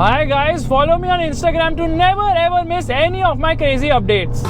Hi guys, follow me on Instagram to never ever miss any of my crazy updates.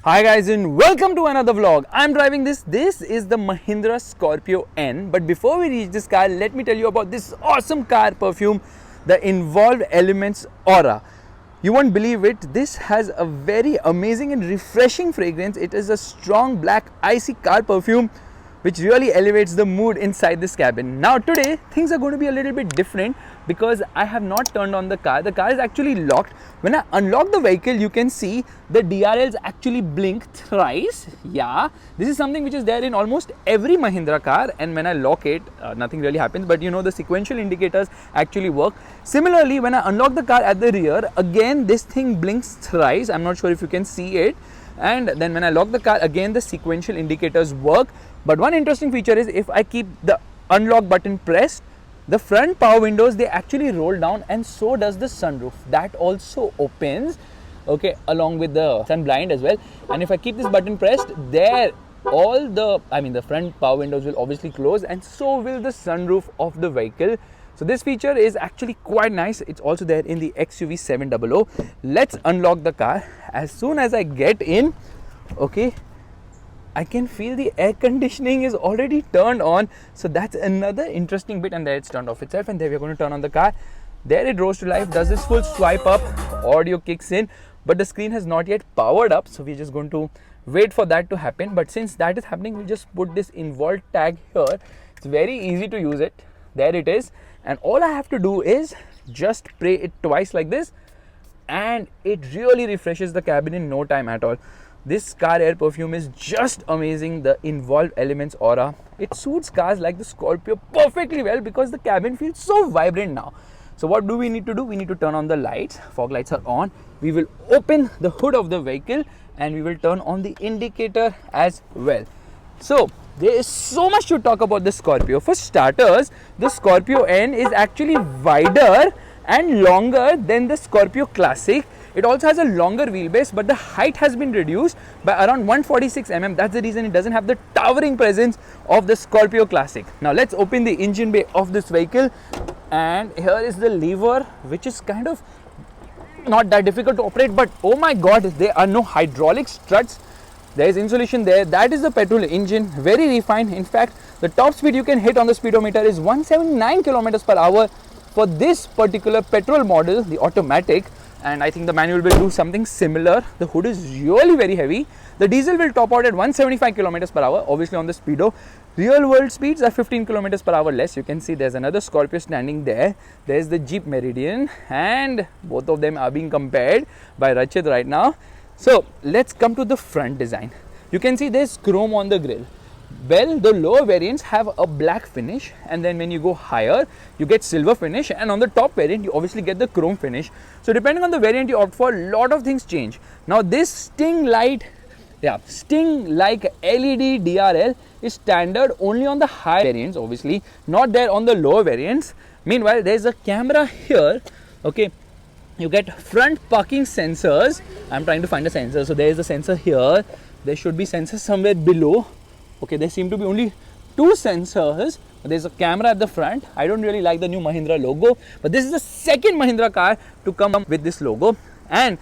Hi guys and welcome to another vlog. I'm driving this. This is the Mahindra Scorpio N. But before we reach this car, let me tell you about this awesome car perfume, the Involved Elements Aura. You won't believe it. This has a very amazing and refreshing fragrance. It is a strong black icy car perfume which really elevates the mood inside this cabin. Now today things are going to be a little bit different because I have not turned on the car. The car is actually locked. When I unlock the vehicle, you can see the DRLs actually blink thrice. Yeah, this is something which is there in almost every Mahindra car, and when I lock it, nothing really happens, but you know the sequential indicators actually work. Similarly, when I unlock the car at the rear, again this thing blinks thrice. I'm not sure if you can see it. And then when I lock the car, again the sequential indicators work. But one interesting feature is if I keep the unlock button pressed, the front power windows, they actually roll down, and so does the sunroof. That also opens, okay, along with the sun blind as well. And if I keep this button pressed, there the front power windows will obviously close, and so will the sunroof of the vehicle. So this feature is actually quite nice. It's also there in the XUV 700. Let's unlock the car. As soon as I get in, okay, I can feel the air conditioning is already turned on. So that's another interesting bit, and there it's turned off itself, and there we're going to turn on the car. There it rose to life, does this full swipe up, audio kicks in, but the screen has not yet powered up, so we're just going to wait for that to happen. But since that is happening, we'll just put this involved tag here. It's very easy to use it. There it is, and all I have to do is just spray it twice like this, and it really refreshes the cabin in no time at all. This car air perfume is just amazing. The Involved Elements Aura, it suits cars like the Scorpio perfectly well because the cabin feels so vibrant now. So what do we need to do? We need to turn on the lights. Fog lights are on. We will open the hood of the vehicle and we will turn on the indicator as well. So there is so much to talk about the Scorpio. For starters, the Scorpio N is actually wider and longer than the Scorpio Classic. It also has a longer wheelbase, but the height has been reduced by around 146 mm. That's the reason it doesn't have the towering presence of the Scorpio Classic. Now let's open the engine bay of this vehicle, and here is the lever, which is kind of not that difficult to operate, but oh my god, there are no hydraulic struts. There is insulation there. That is the petrol engine, very refined. In fact, the top speed you can hit on the speedometer is 179 kilometers per hour for this particular petrol model, the automatic. And I think the manual will do something similar. The hood is really very heavy. The diesel will top out at 175 kilometers per hour, obviously on the speedo. Real world speeds are 15 kilometers per hour less. You can see there's another Scorpio standing there. There's the Jeep Meridian, and both of them are being compared by Rachit right now. So let's come to the front design. You can see there's chrome on the grille. Well, the lower variants have a black finish, and then when you go higher, you get silver finish, and on the top variant, you obviously get the chrome finish. So depending on the variant you opt for, a lot of things change. Now this Sting like LED DRL is standard only on the high variants, obviously, not there on the lower variants. Meanwhile, there's a camera here, okay. You get front parking sensors. I'm trying to find a sensor. So there is a sensor here. There should be sensors somewhere below. Okay, there seem to be only two sensors. There's a camera at the front. I don't really like the new Mahindra logo, but this is the second Mahindra car to come with this logo. And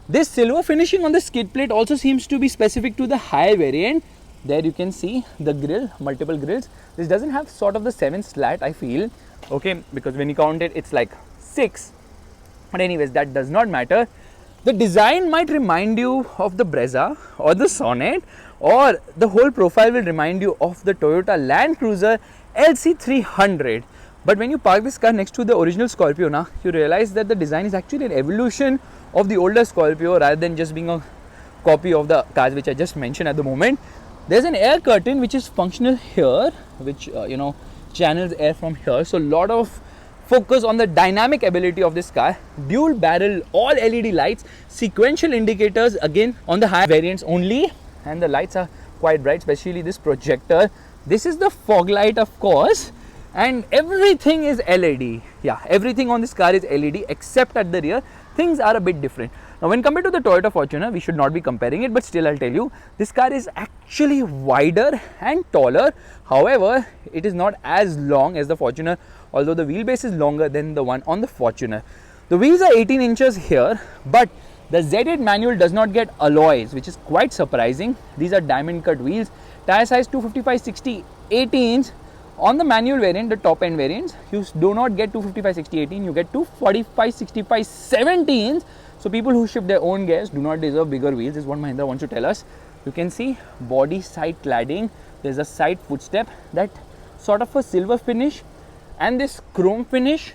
this silver finishing on the skid plate also seems to be specific to the high variant. There you can see the grille, multiple grills. This doesn't have sort of the 7 slat, I feel. Okay, because when you count it, it's like 6. But anyways, that does not matter. The design might remind you of the Brezza or the Sonnet, or the whole profile will remind you of the Toyota Land Cruiser LC300. But when you park this car next to the original Scorpio now, you realize that the design is actually an evolution of the older Scorpio rather than just being a copy of the cars which I just mentioned at the moment. There's an air curtain which is functional here, which channels air from here. So a lot of focus on the dynamic ability of this car. Dual barrel, all LED lights, sequential indicators again on the high variants only, and the lights are quite bright, especially this projector. This is the fog light, of course, and everything is LED. Yeah, everything on this car is LED except at the rear. Things are a bit different. Now, when compared to the Toyota Fortuner, we should not be comparing it, but still I'll tell you, this car is actually wider and taller. However, it is not as long as the Fortuner, although the wheelbase is longer than the one on the Fortuner. The wheels are 18 inches here, but the Z8 manual does not get alloys, which is quite surprising. These are diamond cut wheels. Tire size 255/60 18s. On the manual variant, the top end variants, you do not get 255/60 18, you get 245/65 17s. So people who ship their own gears do not deserve bigger wheels, is what Mahindra wants to tell us. You can see body side cladding. There's a side footstep, that sort of a silver finish, and this chrome finish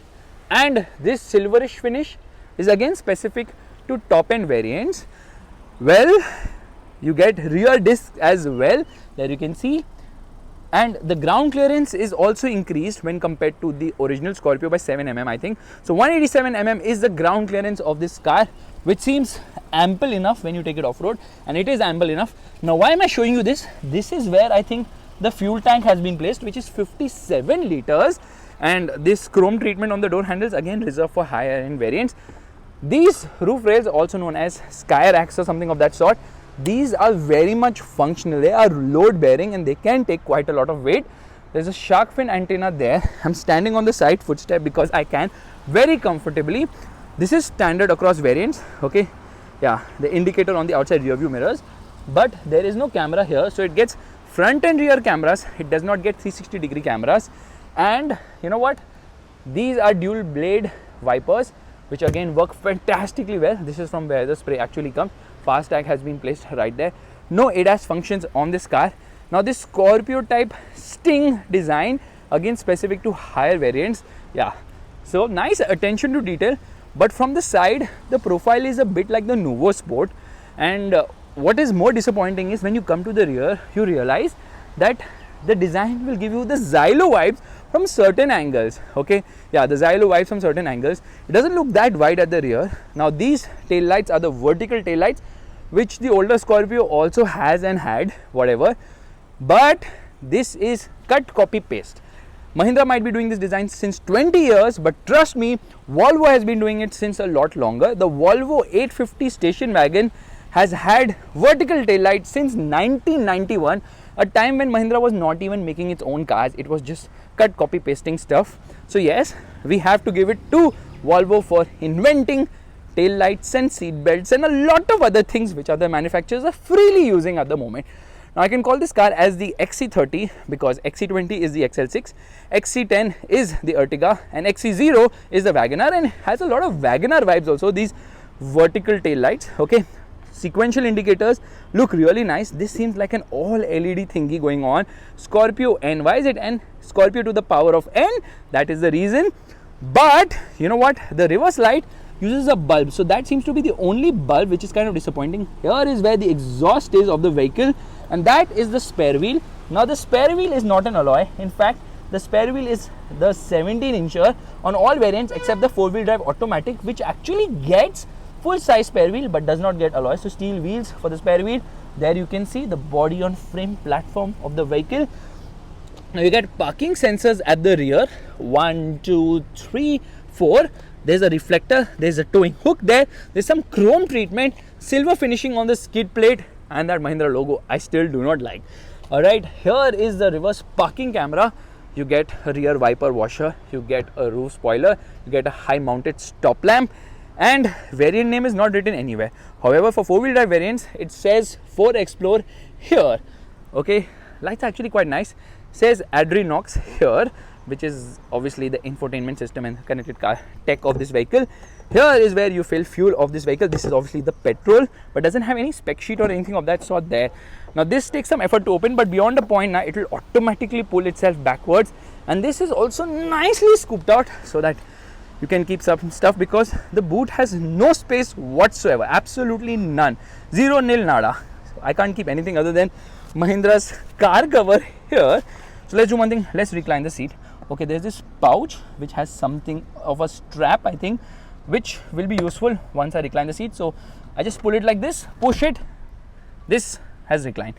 and this silverish finish is again specific to top end variants. Well, you get rear discs as well, there you can see, and the ground clearance is also increased when compared to the original Scorpio by 7 mm, I think. So 187 mm is the ground clearance of this car, which seems ample enough when you take it off-road, and it is ample enough. Now, why am I showing you this? This is where I think the fuel tank has been placed, which is 57 liters, and this chrome treatment on the door handles, again reserved for higher end variants. These roof rails, also known as sky racks or something of that sort, these are very much functional. They are load bearing and they can take quite a lot of weight. There's a shark fin antenna there. I'm standing on the side footstep because I can very comfortably. This is standard across variants. Okay, yeah, the indicator on the outside rear view mirrors, but there is no camera here, so it gets front and rear cameras. It does not get 360-degree cameras. And you know what, these are dual blade wipers, which again work fantastically well. This is from where the spray actually comes. Fast tag has been placed right there. No ADAS functions on this car. Now, this Scorpio type Sting design, again specific to higher variants. Yeah, so nice attention to detail, but from the side the profile is a bit like the Nuvo Sport. And what is more disappointing is when you come to the rear, you realize that the design will give you the Xylo vibes from certain angles. Okay, yeah, the Xylo vibes from certain angles. It doesn't look that wide at the rear. Now, these tail lights are the vertical tail lights, which the older Scorpio also has and had, whatever, but this is cut, copy, paste. Mahindra might be doing this design since 20 years, but trust me, Volvo has been doing it since a lot longer. The Volvo 850 station wagon has had vertical tail lights since 1991, a time when Mahindra was not even making its own cars. It was just cut, copy, pasting stuff. So yes, we have to give it to Volvo for inventing tail lights and seat belts and a lot of other things which other manufacturers are freely using at the moment. Now, I can call this car as the XC30 because XC20 is the XL6, XC10 is the Ertiga, and XC0 is the Wagoner, and has a lot of Wagoner vibes also, these vertical tail lights. Okay, sequential indicators look really nice. This seems like an all LED thingy going on. Scorpio N, why is it N? Scorpio to the power of N, that is the reason. But you know what, the reverse light uses a bulb, so that seems to be the only bulb, which is kind of disappointing. Here is where the exhaust is of the vehicle, and that is the spare wheel. Now, the spare wheel is not an alloy. In fact, the spare wheel is the 17 incher on all variants except the 4-wheel drive automatic, which actually gets full size spare wheel but does not get alloy. So steel wheels for the spare wheel. There you can see the body on frame platform of the vehicle. Now, you get parking sensors at the rear, 1, 2, 3, 4. There's a reflector, there's a towing hook there, there's some chrome treatment, silver finishing on the skid plate, and that Mahindra logo I still do not like. Alright, here is the reverse parking camera. You get a rear wiper washer, you get a roof spoiler, you get a high mounted stop lamp, and variant name is not written anywhere. However, for 4-wheel drive variants, it says Ford Explorer here. Okay, lights are actually quite nice. Says Adrenox here, which is obviously the infotainment system and connected car tech of this vehicle. Here is where you fill fuel of this vehicle. This is obviously the petrol, but doesn't have any spec sheet or anything of that sort there. Now, this takes some effort to open, but beyond a point now, it will automatically pull itself backwards. And this is also nicely scooped out so that you can keep some stuff, because the boot has no space whatsoever, absolutely none, zero, nil, nada. So I can't keep anything other than Mahindra's car cover here. So let's do one thing, let's recline the seat. Okay, there's this pouch which has something of a strap, I think, which will be useful once I recline the seat. So I just pull it like this, push it, this has reclined.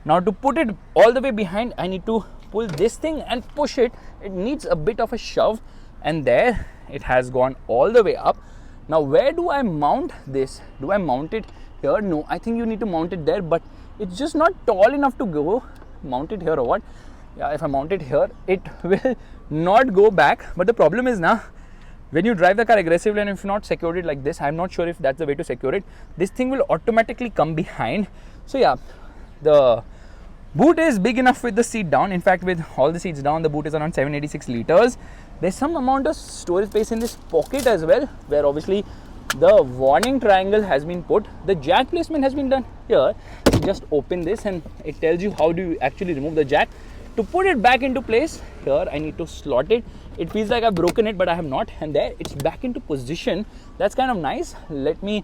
Now to put it all the way behind, I need to pull this thing and push it. It needs a bit of a shove, and there it has gone all the way up. Now where do I mount this? Do I mount it here? No, I think you need to mount it there, but it's just not tall enough to go mount it here, or what? Yeah, if I mount it here, it will not go back. But the problem is now, when you drive the car aggressively and if not secured it like this, I'm not sure if that's the way to secure it, this thing will automatically come behind. So yeah, the boot is big enough with the seat down. In fact, with all the seats down, the boot is around 786 liters. There's some amount of storage space in this pocket as well, where obviously the warning triangle has been put. The jack placement has been done here. You just open this and it tells you how do you actually remove the jack. To put it back into place, here I need to slot it. It feels like I've broken it, but I have not. And there it's back into position. That's kind of nice. Let me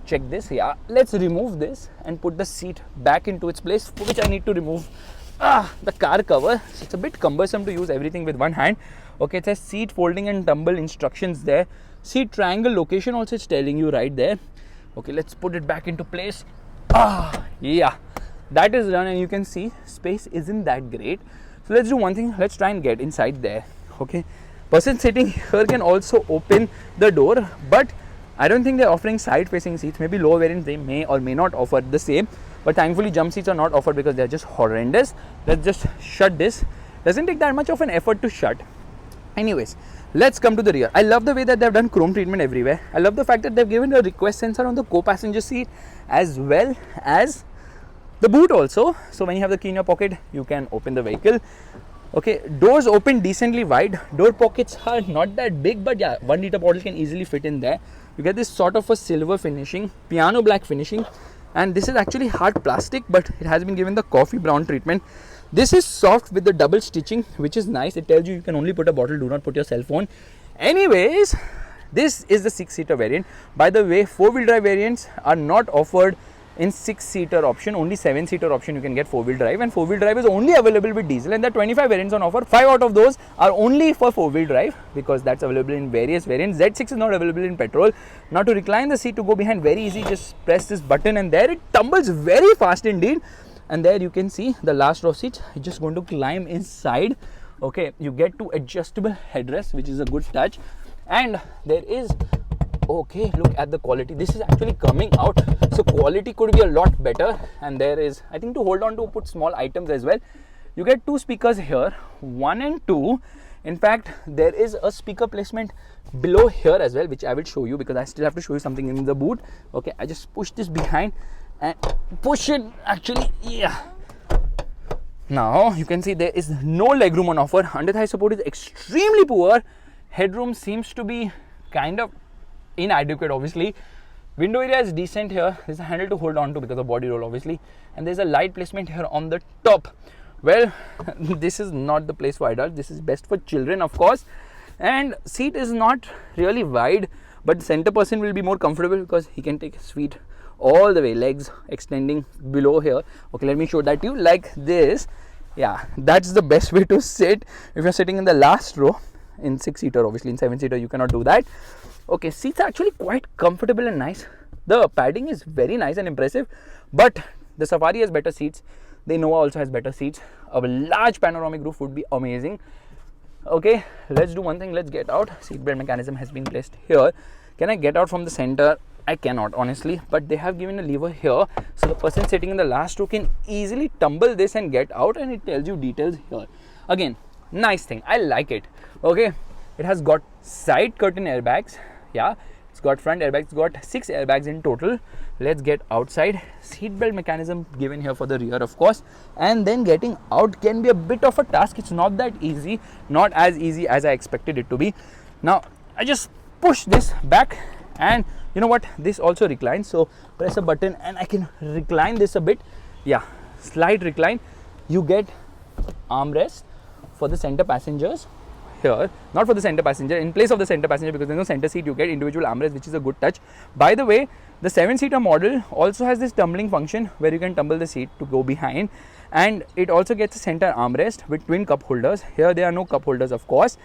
check this. Yeah, let's remove this and put the seat back into its place, for which I need to remove the car cover. It's a bit cumbersome to use everything with one hand. Okay, it says seat folding and tumble instructions there. Seat triangle location also it's telling you right there. Okay, let's put it back into place. Yeah, that is done, and you can see space isn't that great. So let's do one thing, let's try and get inside there. Okay, person sitting here can also open the door, but I don't think they're offering side facing seats. Maybe lower variants they may or may not offer the same, but thankfully jump seats are not offered because they're just horrendous. Let's just shut this. Doesn't take that much of an effort to shut. Anyways, let's come to the rear. I love the way that they've done chrome treatment everywhere. I love the fact that they've given a request sensor on the co-passenger seat as well as the boot also. So when you have the key in your pocket, you can open the vehicle. Okay, doors open decently wide. Door pockets are not that big, but yeah, 1 liter bottle can easily fit in there. You get this sort of a silver finishing, piano black finishing, and this is actually hard plastic, but it has been given the coffee brown treatment. This is soft with the double stitching, which is nice. It tells you can only put a bottle, do not put your cell phone. Anyways, this is the 6-seater variant. By the way, 4-wheel drive variants are not offered in 6-seater option. Only 7-seater option you can get 4-wheel drive, and 4-wheel drive is only available with diesel, and there are 25 variants on offer. 5 out of those are only for 4-wheel drive because that's available in various variants. Z6 is not available in petrol. Now to recline the seat, to go behind, very easy, just press this button and there it tumbles very fast indeed. And there you can see the last row seats. It's just going to climb inside. Okay, you get to adjustable headrest, which is a good touch, and there is, okay, look at the quality. This is actually coming out, so quality could be a lot better. And there is, I think, to hold on to put small items as well. You get 2 speakers here, 1 and 2. In fact, there is a speaker placement below here as well, which I will show you because I still have to show you something in the boot. Okay, I just push this behind and push it actually. Yeah, now you can see there is no legroom on offer. Under thigh support is extremely poor. Headroom seems to be kind of inadequate. Obviously window area is decent here. There's a handle to hold on to because of body roll obviously, and there's a light placement here on the top. Well, this is not the place for adults. This is best for children, of course. And seat is not really wide, but the center person will be more comfortable because he can take his feet all the way, legs extending below here. Okay, let me show that to you like this. Yeah, that's the best way to sit if you're sitting in the last row in 6-seater. Obviously in 7-seater you cannot do that. Okay, seats are actually quite comfortable and nice. The padding is very nice and impressive, but the Safari has better seats. The Innova also has better seats. A large panoramic roof would be amazing. Okay, let's do one thing, let's get out. Seat belt mechanism has been placed here. Can I get out from the center? I cannot honestly, but they have given a lever here, so the person sitting in the last row can easily tumble this and get out, and it tells you details here. Again, nice thing, I like it. Okay, it has got side curtain airbags. Yeah, it's got front airbags. It's got 6 airbags in total. Let's get outside. Seat belt mechanism given here for the rear, of course, and then getting out can be a bit of a task. It's not that easy, not as easy as I expected it to be. Now I just push this back, and you know what, this also reclines, so press a button and I can recline this a bit. Yeah, slight recline. You get armrest for the center passengers here, not for the center passenger, in place of the center passenger, because there's no center seat, you get individual armrest, which is a good touch. By the way, the 7-seater model also has this tumbling function where you can tumble the seat to go behind, and it also gets a center armrest with twin cup holders. Here there are no cup holders, of course,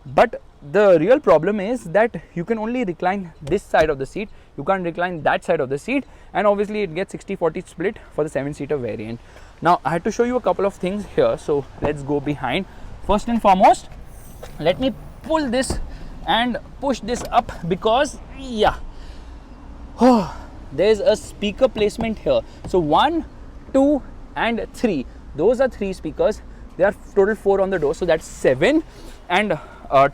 but the real problem is that you can only recline this side of the seat, you can't recline that side of the seat, and obviously it gets 60-40 split for the 7-seater variant. Now I had to show you a couple of things here, so let's go behind. First and foremost, let me pull this and push this up, because yeah, there's a speaker placement here. So 1, 2 and 3, those are 3 speakers. There are total 4 on the door, so that's 7, and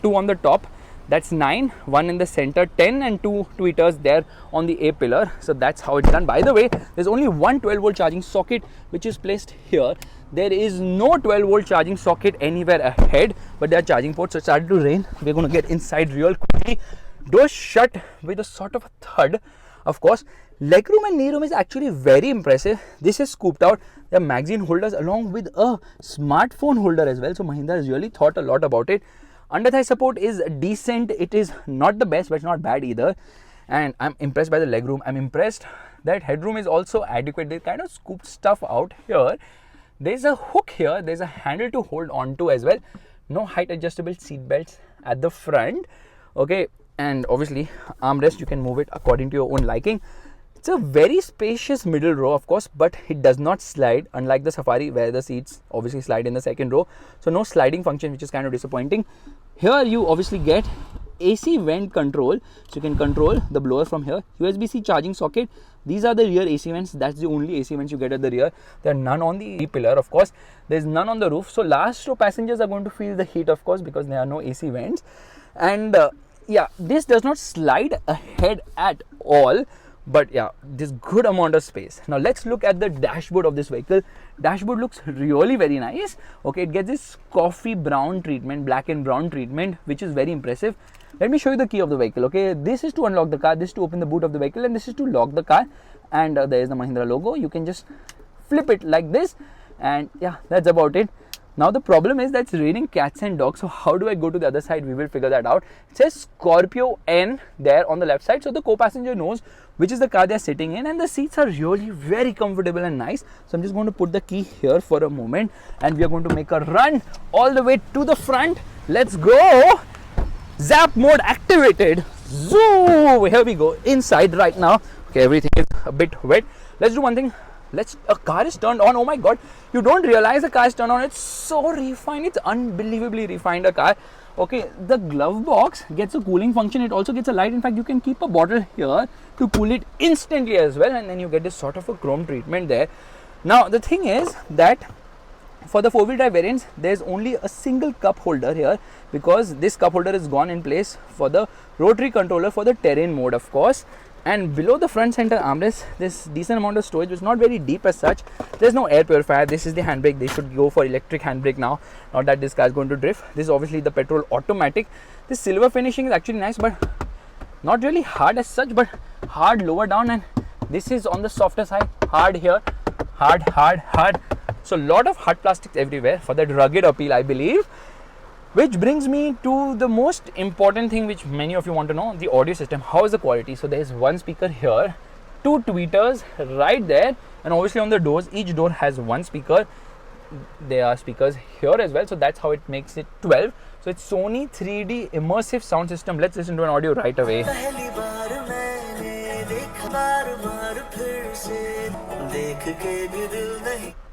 2 on the top, that's 9, 1 in the center, 10, and 2 tweeters there on the A pillar. So that's how it's done. By the way, there's only one 12-volt charging socket which is placed here. There is no 12-volt charging socket anywhere ahead, but there are charging ports. So it started to rain. We're going to get inside real quickly. Doors shut with a sort of a thud. Of course, legroom and kneeroom is actually very impressive. This is scooped out. There are magazine holders along with a smartphone holder as well. So Mahindra has really thought a lot about it. Under thigh support is decent. It is not the best, but it's not bad either. And I'm impressed by the legroom. I'm impressed that headroom is also adequate. They kind of scooped stuff out here. There's a hook here. There's a handle to hold on to as well. No height adjustable seat belts at the front. Okay, and obviously armrest, you can move it according to your own liking. It's a very spacious middle row, of course, but it does not slide, unlike the Safari where the seats obviously slide in the second row. So no sliding function, which is kind of disappointing. Here you obviously get AC vent control, so you can control the blower from here. USB-C charging socket. These are the rear AC vents. That's the only AC vents you get at the rear. There are none on the pillar, of course. There's none on the roof. So last row passengers are going to feel the heat, of course, because there are no AC vents. And yeah, this does not slide ahead at all. But yeah, this good amount of space. Now let's look at the dashboard of this vehicle. Dashboard looks really very nice. Okay, it gets this coffee brown treatment, black and brown treatment, which is very impressive. Let me show you the key of the vehicle. Okay, this is to unlock the car, this is to open the boot of the vehicle, and this is to lock the car. And there is the Mahindra logo. You can just flip it like this, and yeah, that's about it. Now the problem is that it's raining cats and dogs. So how do I go to the other side? We will figure that out. It says Scorpio N there on the left side, so the co-passenger knows which is the car they're sitting in, and the seats are really very comfortable and nice. So I'm just going to put the key here for a moment, and we are going to make a run all the way to the front. Let's go. Zap mode activated. Zoo. Here we go inside right now. Okay, everything is a bit wet. Let's do one thing. A car is turned on. Oh my god, you don't realize the car is turned on. It's so refined. It's unbelievably refined, a car. Okay, the glove box gets a cooling function. It also gets a light. In fact, you can keep a bottle here to cool it instantly as well, and then you get this sort of a chrome treatment there. Now the thing is that for the 4-wheel drive variants, there's only a single cup holder here, because this cup holder is gone in place for the rotary controller for the terrain mode, of course. And below the front center armrest, there's decent amount of storage, which is not very deep as such. There's no air purifier. This is the handbrake. They should go for electric handbrake now, not that this car is going to drift. This is obviously the petrol automatic. This silver finishing is actually nice, but not really hard as such, but hard lower down, and this is on the softer side. Hard here, hard. So a lot of hard plastics everywhere for that rugged appeal, I believe. Which brings me to the most important thing which many of you want to know, the audio system. How is the quality? So there is one speaker here, 2 tweeters right there, and obviously on the doors, each door has one speaker. There are speakers here as well, so that's how it makes it 12. So it's Sony 3D immersive sound system. Let's listen to an audio right away.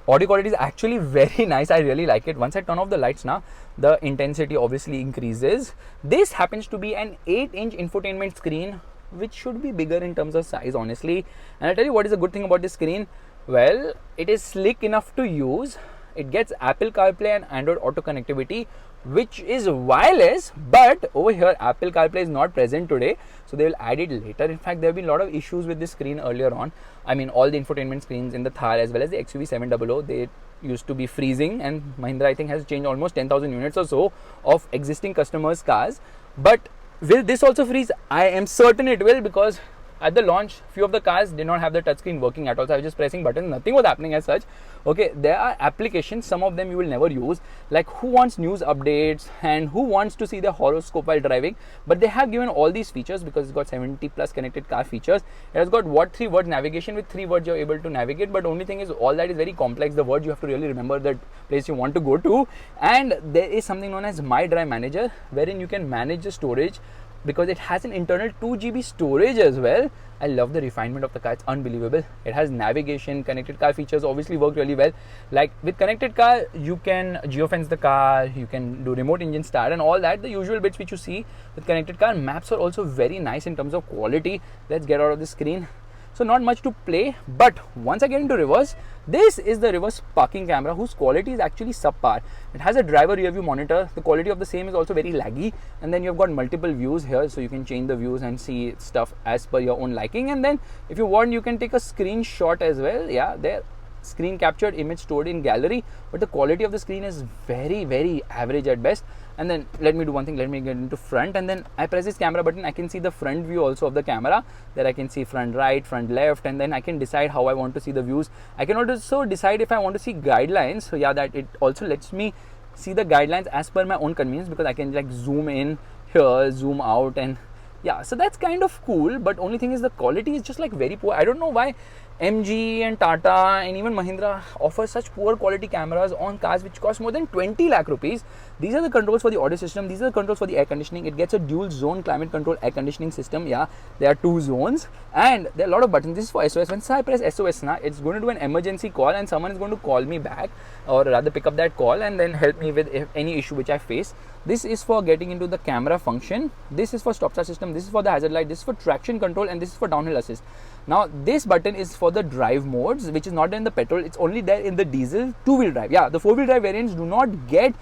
Audio quality is actually very nice. I really like it. Once I turn off the lights now, the intensity obviously increases. This happens to be an 8-inch infotainment screen, which should be bigger in terms of size, honestly. And I'll tell you what is a good thing about this screen. Well, it is slick enough to use. It gets Apple CarPlay and Android Auto connectivity, which is wireless, but over here Apple CarPlay is not present today, so they will add it later. In fact, there have been a lot of issues with this screen earlier on. I mean, all the infotainment screens in the Thar as well as the XUV 700, they used to be freezing, and Mahindra, I think, has changed almost 10,000 units or so of existing customers' cars. But will this also freeze? I am certain it will, because at the launch, few of the cars did not have the touchscreen working at all. So I was just pressing buttons, nothing was happening as such. Okay, there are applications, some of them you will never use, like who wants news updates and who wants to see the horoscope while driving. But they have given all these features because it's got 70 plus connected car features. It has got what 3 word navigation. With 3 words you're able to navigate, but only thing is all that is very complex. The words you have to really remember the place you want to go to. And there is something known as My Drive Manager, wherein you can manage the storage, because it has an internal 2 GB storage as well. I love the refinement of the car, it's unbelievable. It has navigation, connected car features obviously work really well. Like with connected car, you can geofence the car, you can do remote engine start and all that, the usual bits which you see with connected car. Maps are also very nice in terms of quality. Let's get out of the screen. So not much to play, but once I get into reverse, this is the reverse parking camera whose quality is actually subpar. It has a driver rear view monitor. The quality of the same is also very laggy, and then you've got multiple views here, so you can change the views and see stuff as per your own liking. And then if you want, you can take a screenshot as well. Yeah, there, screen captured image stored in gallery, but the quality of the screen is very average at best. And then let me do one thing, let me get into front, and then I press this camera button. I can see the front view also of the camera. There I can see front right, front left, and then I can decide how I want to see the views. I can also decide if I want to see guidelines. So yeah, that it also lets me see the guidelines as per my own convenience, because I can like zoom in here, zoom out, and yeah, so that's kind of cool. But only thing is the quality is just like very poor. I don't know why MG and Tata and even Mahindra offer such poor quality cameras on cars which cost more than 20 lakh rupees. These are the controls for the audio system. These are the controls for the air conditioning. It gets a dual zone climate control air conditioning system. Yeah, there are 2 zones and there are a lot of buttons. This is for SOS. When I press SOS now, it's going to do an emergency call and someone is going to call me back, or rather pick up that call and then help me with any issue which I face. This is for getting into the camera function. This is for stop start system. This is for the hazard light. This is for traction control, and this is for downhill assist. Now this button is for the drive modes, which is not in the petrol. It's only there in the diesel 2-wheel drive. Yeah, the 4-wheel drive variants do not get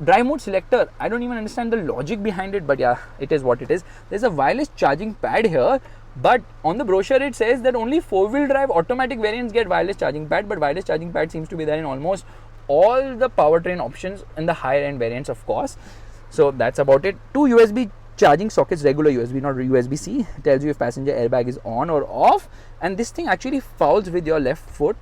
drive mode selector. I don't even understand the logic behind it, but yeah, it is what it is. There's a wireless charging pad here, but on the brochure it says that only 4-wheel drive automatic variants get wireless charging pad, but wireless charging pad seems to be there in almost all the powertrain options in the higher end variants, of course. So that's about it. 2 USB charging sockets, regular USB, not USB-C. It tells you if passenger airbag is on or off, and this thing actually fouls with your left foot.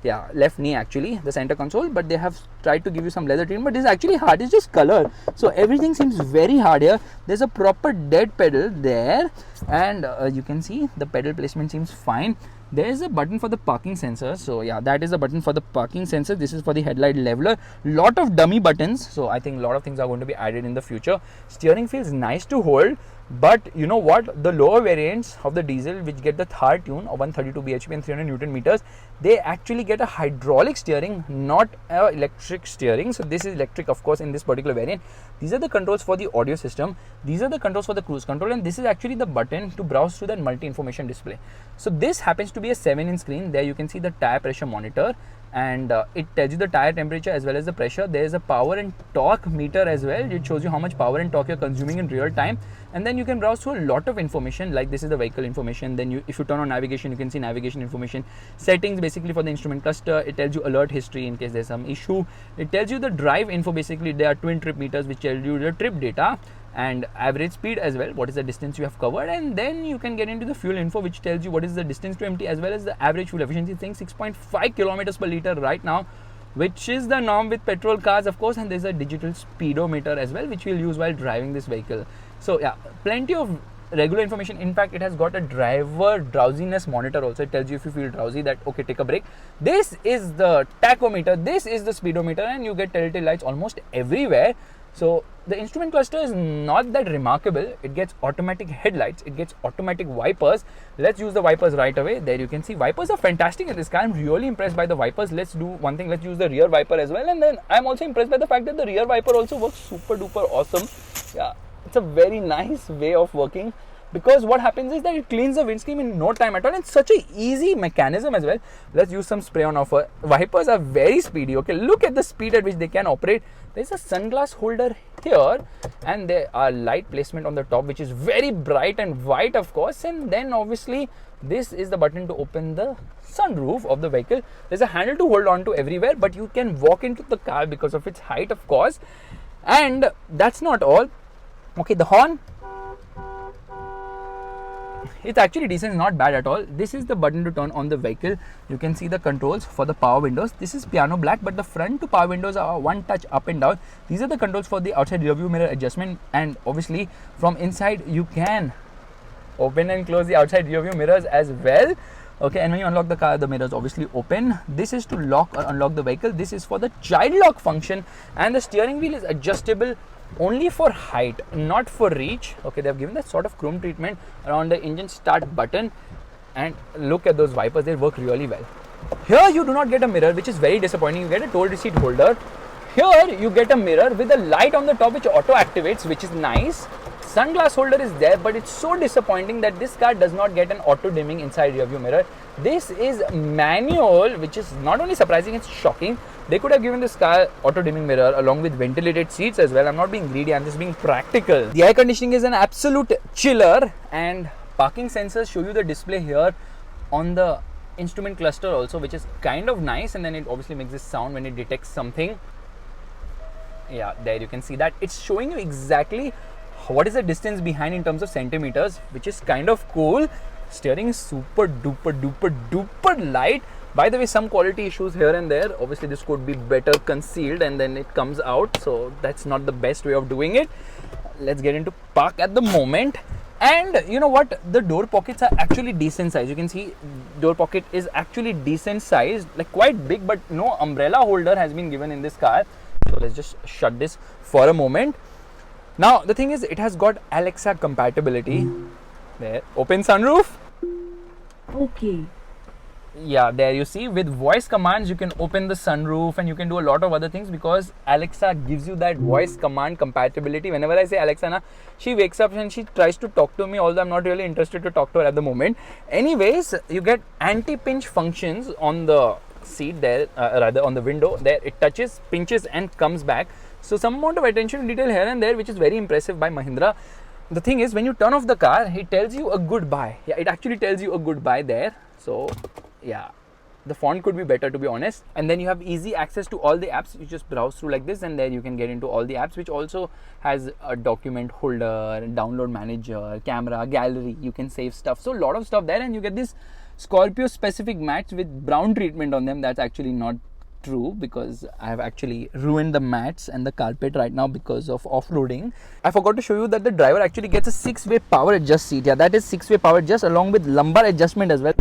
Yeah, left knee actually, the center console, but they have tried to give you some leather treatment, but this is actually hard. It's just color, so everything seems very hard here. There's a proper dead pedal there, and you can see the pedal placement seems fine. There is a button for the parking sensor. So yeah, that is the button for the parking sensor. This is for the headlight leveler. Lot of dummy buttons, so I think a lot of things are going to be added in the future. Steering feels nice to hold, but you know what, the lower variants of the diesel which get the Thar tune of 132 bhp and 300 newton meters, they actually get a hydraulic steering, not electric steering. So this is electric, of course, in this particular variant. These are the controls for the audio system. These are the controls for the cruise control, and this is actually the button to browse through that multi-information display. So this happens to be a 7-inch screen. There you can see the tire pressure monitor, and it tells you the tire temperature as well as the pressure. There is a power and torque meter as well. It shows you how much power and torque you're consuming in real time, and then you can browse through a lot of information. Like this is the vehicle information. Then if you turn on navigation, you can see navigation information. Settings basically for the instrument cluster. It tells you alert history in case there's some issue. It tells you the drive info. Basically there are twin trip meters which tell you the trip data and average speed as well, what is the distance you have covered, and then you can get into the fuel info which tells you what is the distance to empty as well as the average fuel efficiency. Thing 6.5 kilometers per liter right now, which is the norm with petrol cars, of course. And there's a digital speedometer as well which we'll use while driving this vehicle. So yeah, plenty of regular information. In fact, it has got a driver drowsiness monitor also. It tells you if you feel drowsy that okay, take a break. This is the tachometer, this is the speedometer, and you get telltale lights almost everywhere. So the instrument cluster is not that remarkable. It gets automatic headlights, it gets automatic wipers. Let's use the wipers right away. There you can see wipers are fantastic in this car. I'm really impressed by the wipers. Let's do one thing, let's use the rear wiper as well, and then I'm also impressed by the fact that the rear wiper also works super duper awesome. Yeah, it's a very nice way of working, because what happens is that it cleans the windscreen in no time at all. It's such an easy mechanism as well. Let's use some spray on offer. Wipers are very speedy. Okay, look at the speed at which they can operate. There's a sunglass holder here, and there are light placement on the top which is very bright and white, of course. And then obviously this is the button to open the sunroof of the vehicle. There's a handle to hold on to everywhere, but you can walk into the car because of its height, of course. And that's not all. Okay, the horn. It's actually decent, not bad at all. This is the button to turn on the vehicle. You can see the controls for the power windows. This is piano black, but the front to power windows are one touch up and down. These are the controls for the outside rear view mirror adjustment, and obviously from inside you can open and close the outside rear view mirrors as well. Okay, and when you unlock the car, the mirrors obviously open. This is to lock or unlock the vehicle. This is for the child lock function, and the steering wheel is adjustable only for height, not for reach. Okay, they have given that sort of chrome treatment around the engine start button, and look at those wipers, they work really well. Here you do not get a mirror, which is very disappointing. You get a toll receipt holder. Here you get a mirror with a light on the top which auto activates, which is nice. Sunglass holder is there, but it's so disappointing that this car does not get an auto dimming inside rear view mirror. This is manual, which is not only surprising, it's shocking. They could have given this car auto dimming mirror along with ventilated seats as well. I'm not being greedy, I'm just being practical. The air conditioning is an absolute chiller, and parking sensors show you the display here on the instrument cluster also, which is kind of nice, and then it obviously makes this sound when it detects something. Yeah, there you can see that. It's showing you exactly what is the distance behind in terms of centimeters, which is kind of cool. Steering is super duper light. By the way, some quality issues here and there. Obviously this could be better concealed and then it comes out, so that's not the best way of doing it. Let's get into park at the moment. And you know what, the door pockets are actually decent size. You can see door pocket is actually decent size, like quite big, but no umbrella holder has been given in this car. So let's just shut this for a moment. Now the thing is, it has got Alexa compatibility. There, open sunroof. Okay. Yeah, there you see, with voice commands you can open the sunroof and you can do a lot of other things because Alexa gives you that voice command compatibility. Whenever I say Alexa na, she wakes up and she tries to talk to me, although I'm not really interested to talk to her at the moment. Anyways, you get anti-pinch functions on the seat there, rather on the window there. It touches, pinches and comes back. So some amount of attention to detail here and there, which is very impressive by Mahindra. The thing is, when you turn off the car, it tells you a goodbye. Yeah, it actually tells you a goodbye there. So yeah, the font could be better, to be honest. And then you have easy access to all the apps. You just browse through like this and there you can get into all the apps, which also has a document holder, download manager, camera, gallery. You can save stuff. So a lot of stuff there, and you get this Scorpio specific mats with brown treatment on them. That's actually not true because I have actually ruined the mats and the carpet right now because of off-roading. I forgot to show you that the driver actually gets a 6-way power adjust seat. Yeah, that is 6-way power adjust along with lumbar adjustment as well.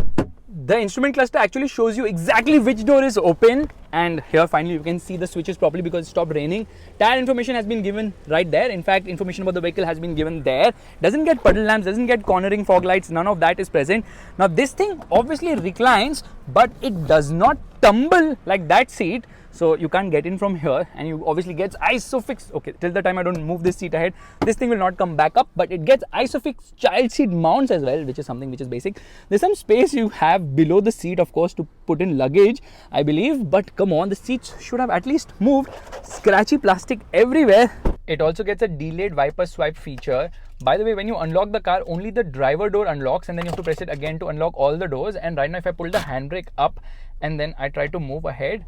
The instrument cluster actually shows you exactly which door is open, and here finally you can see the switches properly because it stopped raining. Tire information has been given right there. In fact, information about the vehicle has been given there. Doesn't get puddle lamps, doesn't get cornering fog lights, none of that is present. Now this thing obviously reclines, but it does not tumble like that seat. So you can't get in from here, and you obviously gets isofix. Okay, till the time I don't move this seat ahead, this thing will not come back up, but it gets isofix child seat mounts as well, which is something which is basic. There's some space you have below the seat, of course, to put in luggage, I believe, but come on, the seats should have at least moved. Scratchy plastic everywhere. It also gets a delayed wiper swipe feature. By the way, when you unlock the car, only the driver door unlocks, and then you have to press it again to unlock all the doors. And right now, if I pull the handbrake up and then I try to move ahead,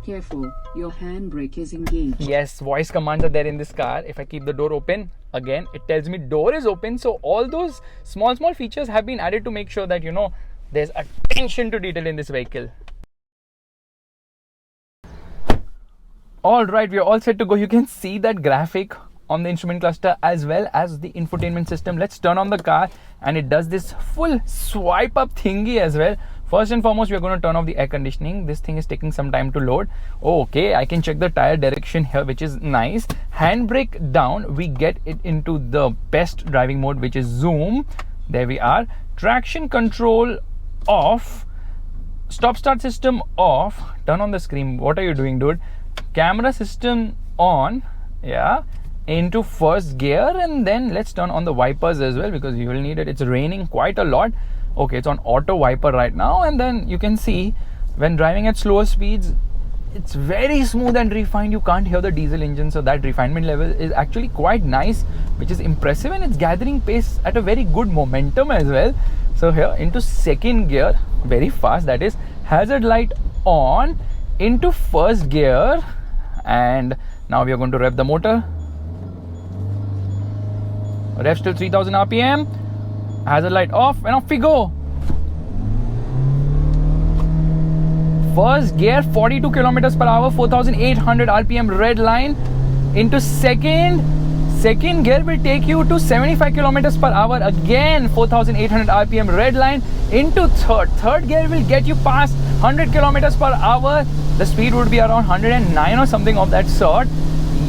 careful, your handbrake is engaged. yes, voice commands are there in this car. If I keep the door open, again, it tells me door is open. So all those small features have been added to make sure that, you know, there's attention to detail in this vehicle. All right, we're all set to go. You can see that graphic on the instrument cluster as well as the infotainment system. Let's turn on the car, and it does this full swipe up thingy as well. First and foremost, we're going to turn off the air conditioning. This thing is taking some time to load. Okay, I can check the tire direction here, which is nice. Handbrake down, we get it into the best driving mode, which is zoom. There we are. Traction control off. Stop start system off. Turn on the screen. What are you doing, dude? Camera system on. Yeah, into first gear, and then let's turn on the wipers as well because you will need it. It's raining quite a lot. Okay, it's on auto wiper right now, and then you can see when driving at slower speeds, it's very smooth and refined. You can't hear the diesel engine, so that refinement level is actually quite nice, which is impressive, and it's gathering pace at a very good momentum as well. So here into second gear, very fast, that is. Hazard light on, into first gear, and now we are going to rev the motor. Revs till 3000 RPM. Hazard light off and off we go. First gear 42 kilometers per hour, 4800 RPM red line. Into second gear will take you to 75 kilometers per hour, again 4800 RPM red line. Into third gear will get you past 100 kilometers per hour. The speed would be around 109 or something of that sort.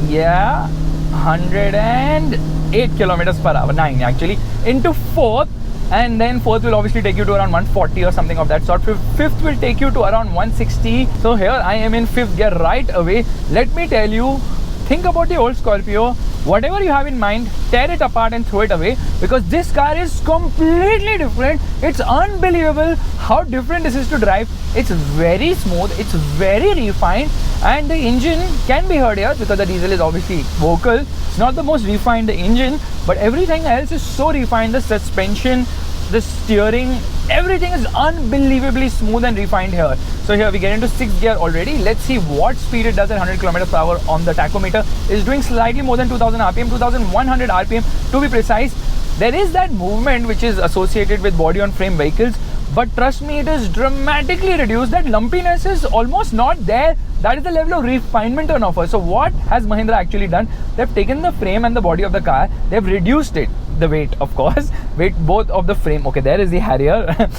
Yeah, 108 kilometers per hour, 9 actually. Into fourth, and then fourth will obviously take you to around 140 or something of that sort. Fifth will take you to around 160. So here I am in fifth gear right away. Let me tell you, think about the old Scorpio. Whatever you have in mind, tear it apart and throw it away, because this car is completely different. It's unbelievable how different this is to drive. It's very smooth, it's very refined, and the engine can be heard here because the diesel is obviously vocal. It's not the most refined, the engine, but everything else is so refined. The suspension, the steering, everything is unbelievably smooth and refined here. So here we get into 6th gear already. Let's see what speed it does at 100 km per hour on the tachometer. It's doing slightly more than 2000 RPM, 2100 RPM to be precise. There is that movement which is associated with body on frame vehicles, but trust me, it is dramatically reduced. That lumpiness is almost not there. That is the level of refinement on offer. So what has Mahindra actually done? They've taken the frame and the body of the car, they've reduced it, the weight of course, weight both of the frame. Okay, there is the Harrier.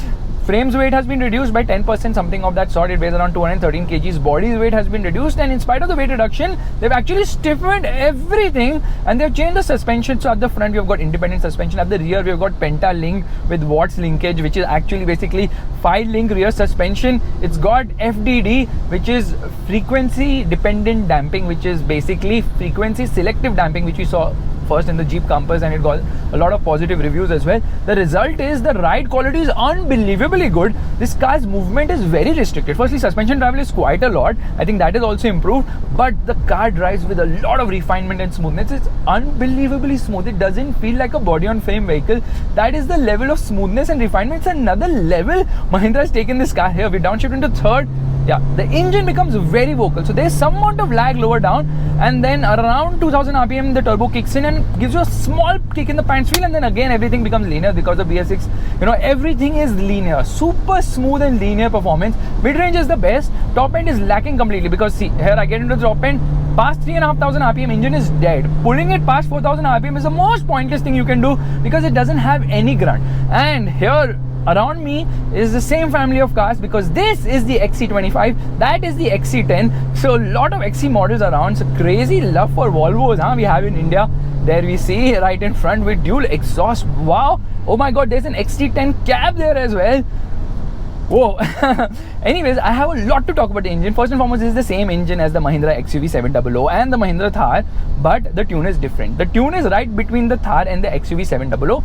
Frame's weight has been reduced by 10%, something of that sort. It weighs around 213 kgs. Body's weight has been reduced, and in spite of the weight reduction, they've actually stiffened everything, and they've changed the suspension. So at the front, we've got independent suspension. At the rear, we've got Penta Link with Watts linkage, which is actually basically 5-link rear suspension. It's got FDD, which is frequency dependent damping, which is basically frequency selective damping, which we saw first in the Jeep Compass, and it got a lot of positive reviews as well. The result is the ride quality is unbelievably good. This car's movement is very restricted. Firstly, suspension travel is quite a lot. I think that is also improved, but the car drives with a lot of refinement and smoothness. It's unbelievably smooth. It doesn't feel like a body on frame vehicle. That is the level of smoothness and refinement. It's another level Mahindra has taken this car. Here we downshift into third. Yeah, the engine becomes very vocal, so there's some amount of lag lower down, and then around 2000 RPM the turbo kicks in and gives you a small kick in the pants wheel, and then again everything becomes linear because of BS6. You know, everything is linear, super smooth and linear performance. Mid-range is the best. Top end is lacking completely, because see, here I get into the top end, past 3500 RPM engine is dead. Pulling it past 4000 RPM is the most pointless thing you can do, because it doesn't have any grunt. And here around me is the same family of cars, because this is the XC25, that is the XC10. So a lot of XC models around. So crazy love for Volvos, huh? We have in India. There we see right in front with dual exhaust. Wow, oh my god, there's an XT10 cab there as well. Whoa. Anyways, I have a lot to talk about the engine. First and foremost, this is the same engine as the Mahindra XUV 700 and the Mahindra Thar, but the tune is different. The tune is right between the Thar and the XUV 700.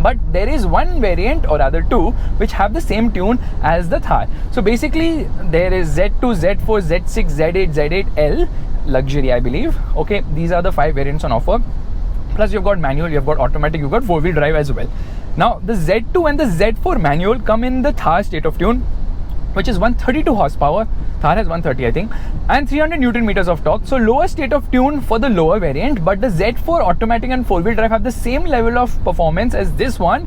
But there is one variant, or rather two, which have the same tune as the Thar. So basically there is Z2, Z4, Z6, Z8, Z8L luxury, I believe. Okay, these are the 5 variants on offer. Plus you've got manual, you've got automatic, you've got 4-wheel drive as well. Now the Z2 and the Z4 manual come in the Thar state of tune, which is 132 horsepower. Thar has 130, I think, and 300 Newton meters of torque. So lower state of tune for the lower variant, but the Z4 automatic and 4-wheel drive have the same level of performance as this one,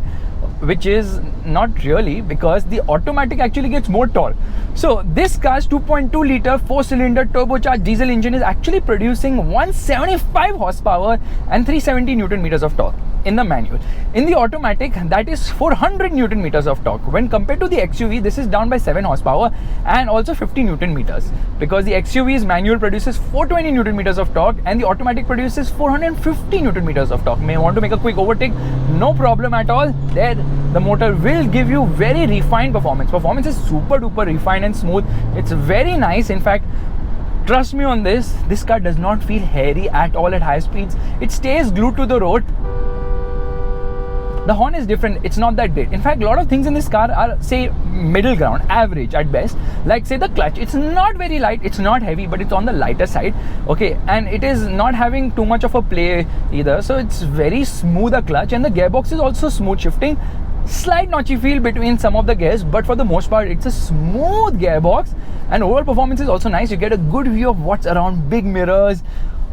which is not really, because the automatic actually gets more torque. So this car's 2.2 liter 4-cylinder turbocharged diesel engine is actually producing 175 horsepower and 370 Newton meters of torque in the manual. In the automatic, that is 400 Newton meters of torque. When compared to the XUV, this is down by 7 horsepower and also 50 Newton meters, because the XUV's manual produces 420 Newton meters of torque and the automatic produces 450 Newton meters of torque. May want to make a quick overtake, no problem at all. There, the motor will give you very refined performance. Performance is super duper refined and smooth. It's very nice. In fact, trust me on this, this car does not feel hairy at all at high speeds. It stays glued to the road. The horn is different, it's not that great. In fact, a lot of things in this car are, say, middle ground, average at best. Like say the clutch, it's not very light, it's not heavy, but it's on the lighter side. Okay, and it is not having too much of a play either. So it's very smooth a clutch, and the gearbox is also smooth shifting. Slight notchy feel between some of the gears, but for the most part it's a smooth gearbox, and overall performance is also nice. You get a good view of what's around, big mirrors,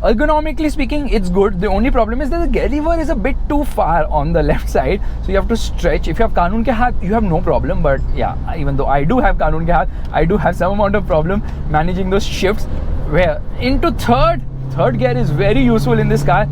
Ergonomically speaking, it's good. The only problem is that the gear lever is a bit too far on the left side, so you have to stretch. If you have Kanun ke haath, you have no problem. But yeah, even though I do have Kanun ke haath, I do have some amount of problem managing those shifts. Where into third gear is very useful in this car.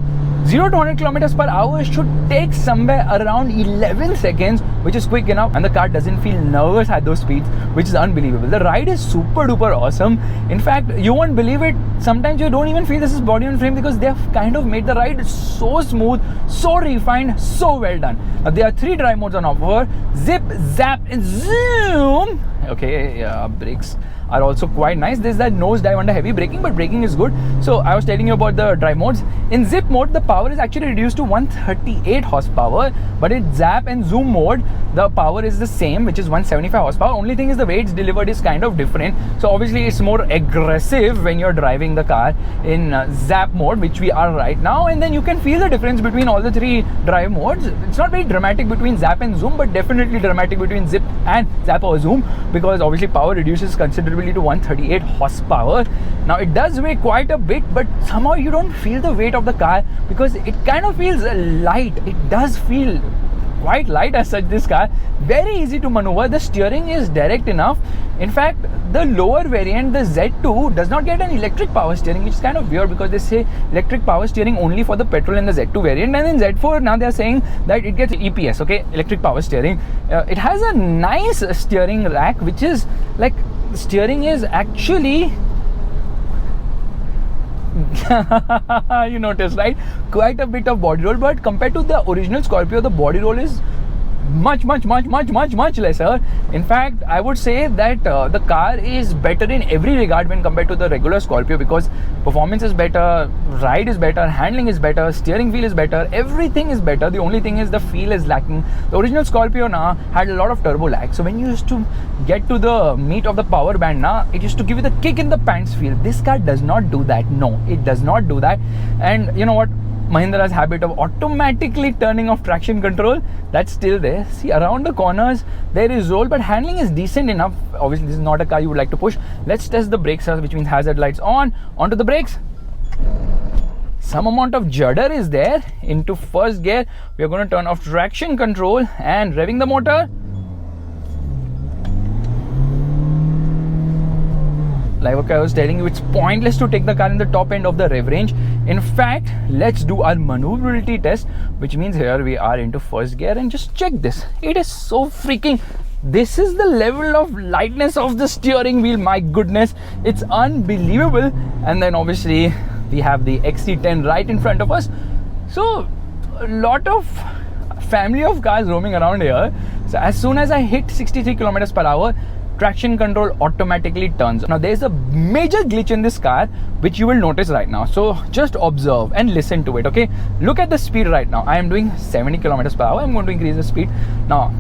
0 to 100 kilometers per hour should take somewhere around 11 seconds, which is quick enough, and the car doesn't feel nervous at those speeds, which is unbelievable. The ride is super duper awesome. In fact, you won't believe it, sometimes you don't even feel this is body on frame, because they have kind of made the ride so smooth, so refined, so well done. Now, there are 3 drive modes on offer: zip, zap and zoom. Okay, brakes are also quite nice. There's that nose dive under heavy braking, but braking is good. So I was telling you about the drive modes. In zip mode, the power is actually reduced to 138 horsepower, but in zap and zoom mode, the power is the same, which is 175 horsepower. Only thing is the weights delivered is kind of different. So obviously it's more aggressive when you're driving the car in zap mode, which we are right now, and then you can feel the difference between all the 3 drive modes. It's not very dramatic between zap and zoom, but definitely dramatic between zip and zap or zoom, because obviously power reduces considerably to 138 horsepower. Now it does weigh quite a bit, but somehow you don't feel the weight of the car, because it kind of feels light. It does feel quite light as such, this car. Very easy to maneuver. The steering is direct enough. In fact, the lower variant, the Z2, does not get an electric power steering, which is kind of weird, because they say electric power steering only for the petrol and the Z2 variant, and in Z4 now they are saying that it gets EPS, okay, electric power steering. It has a nice steering rack, which is like, the steering is actually you notice, right? Quite a bit of body roll, but compared to the original Scorpio, the body roll is much lesser. In fact, I would say that the car is better in every regard when compared to the regular Scorpio, because performance is better, ride is better, handling is better, steering feel is better, everything is better. The only thing is the feel is lacking. The original Scorpio now had a lot of turbo lag, so when you used to get to the meat of the power band now, it used to give you the kick in the pants feel. This car does not do that. No, it does not do that. And you know what? Mahindra's habit of automatically turning off traction control, that's still there. See, around the corners there is roll, but handling is decent enough. Obviously this is not a car you would like to push. Let's test the brakes, which means hazard lights on. Onto the brakes. Some amount of judder is there. Into first gear, we are going to turn off traction control and revving the motor. Like I was telling you, it's pointless to take the car in the top end of the rev range. In fact, let's do our maneuverability test, which means here we are into first gear, and just check this. It is so freaking... This is the level of lightness of the steering wheel. My goodness, it's unbelievable. And then obviously we have the XC10 right in front of us. So a lot of family of cars roaming around here. So as soon as I hit 63 kilometers per hour, traction control automatically turns. Now there's a major glitch in this car, which you will notice right now. So just observe and listen to it, okay? Look at the speed right now. I am doing 70 kilometers per hour. I'm going to increase the speed. Now,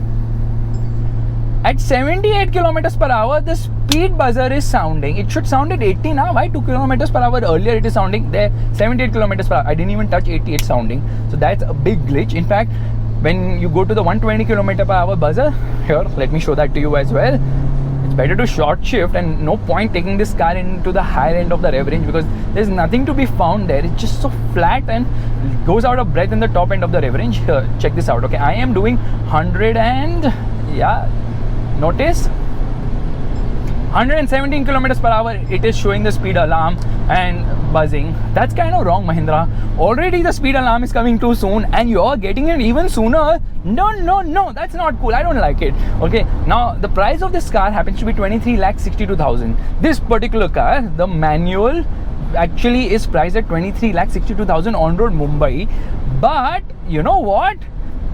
at 78 kilometers per hour, the speed buzzer is sounding. It should sound at 80 now. Why 2 kilometers per hour earlier it is sounding? There, 78 kilometers per hour. I didn't even touch 80, it's sounding. So that's a big glitch. In fact, when you go to the 120 kilometer per hour buzzer, here, let me show that to you as well. It's better to short shift, and no point taking this car into the higher end of the rev range, because there's nothing to be found there. It's just so flat and goes out of breath in the top end of the rev range. Here, check this out. Okay, I am doing 100 and notice 117 kilometers per hour. It is showing the speed alarm and buzzing. That's kind of wrong, Mahindra. Already the speed alarm is coming too soon, and you're getting it even sooner. No, that's not cool. I don't like it. Okay, now the price of this car happens to be 23,62,000. This particular car, the manual, actually is priced at 23,62,000 on road Mumbai. But you know what?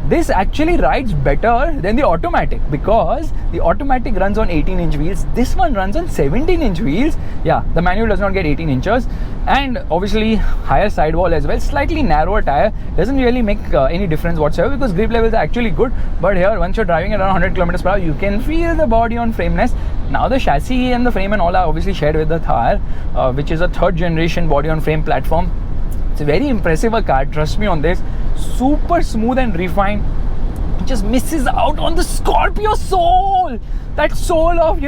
This actually rides better than the automatic, because the automatic runs on 18-inch wheels. This one runs on 17-inch wheels. Yeah, the manual does not get 18 inches, and obviously higher sidewall as well. Slightly narrower tire doesn't really make any difference whatsoever, because grip levels are actually good. But here, once you're driving around 100 kilometers per hour, you can feel the body on frameness. Now the chassis and the frame and all are obviously shared with the Thar, which is a third generation body on frame platform. It's a very impressive car, trust me on this. Super smooth and refined. It just misses out on the Scorpio soul. That soul of,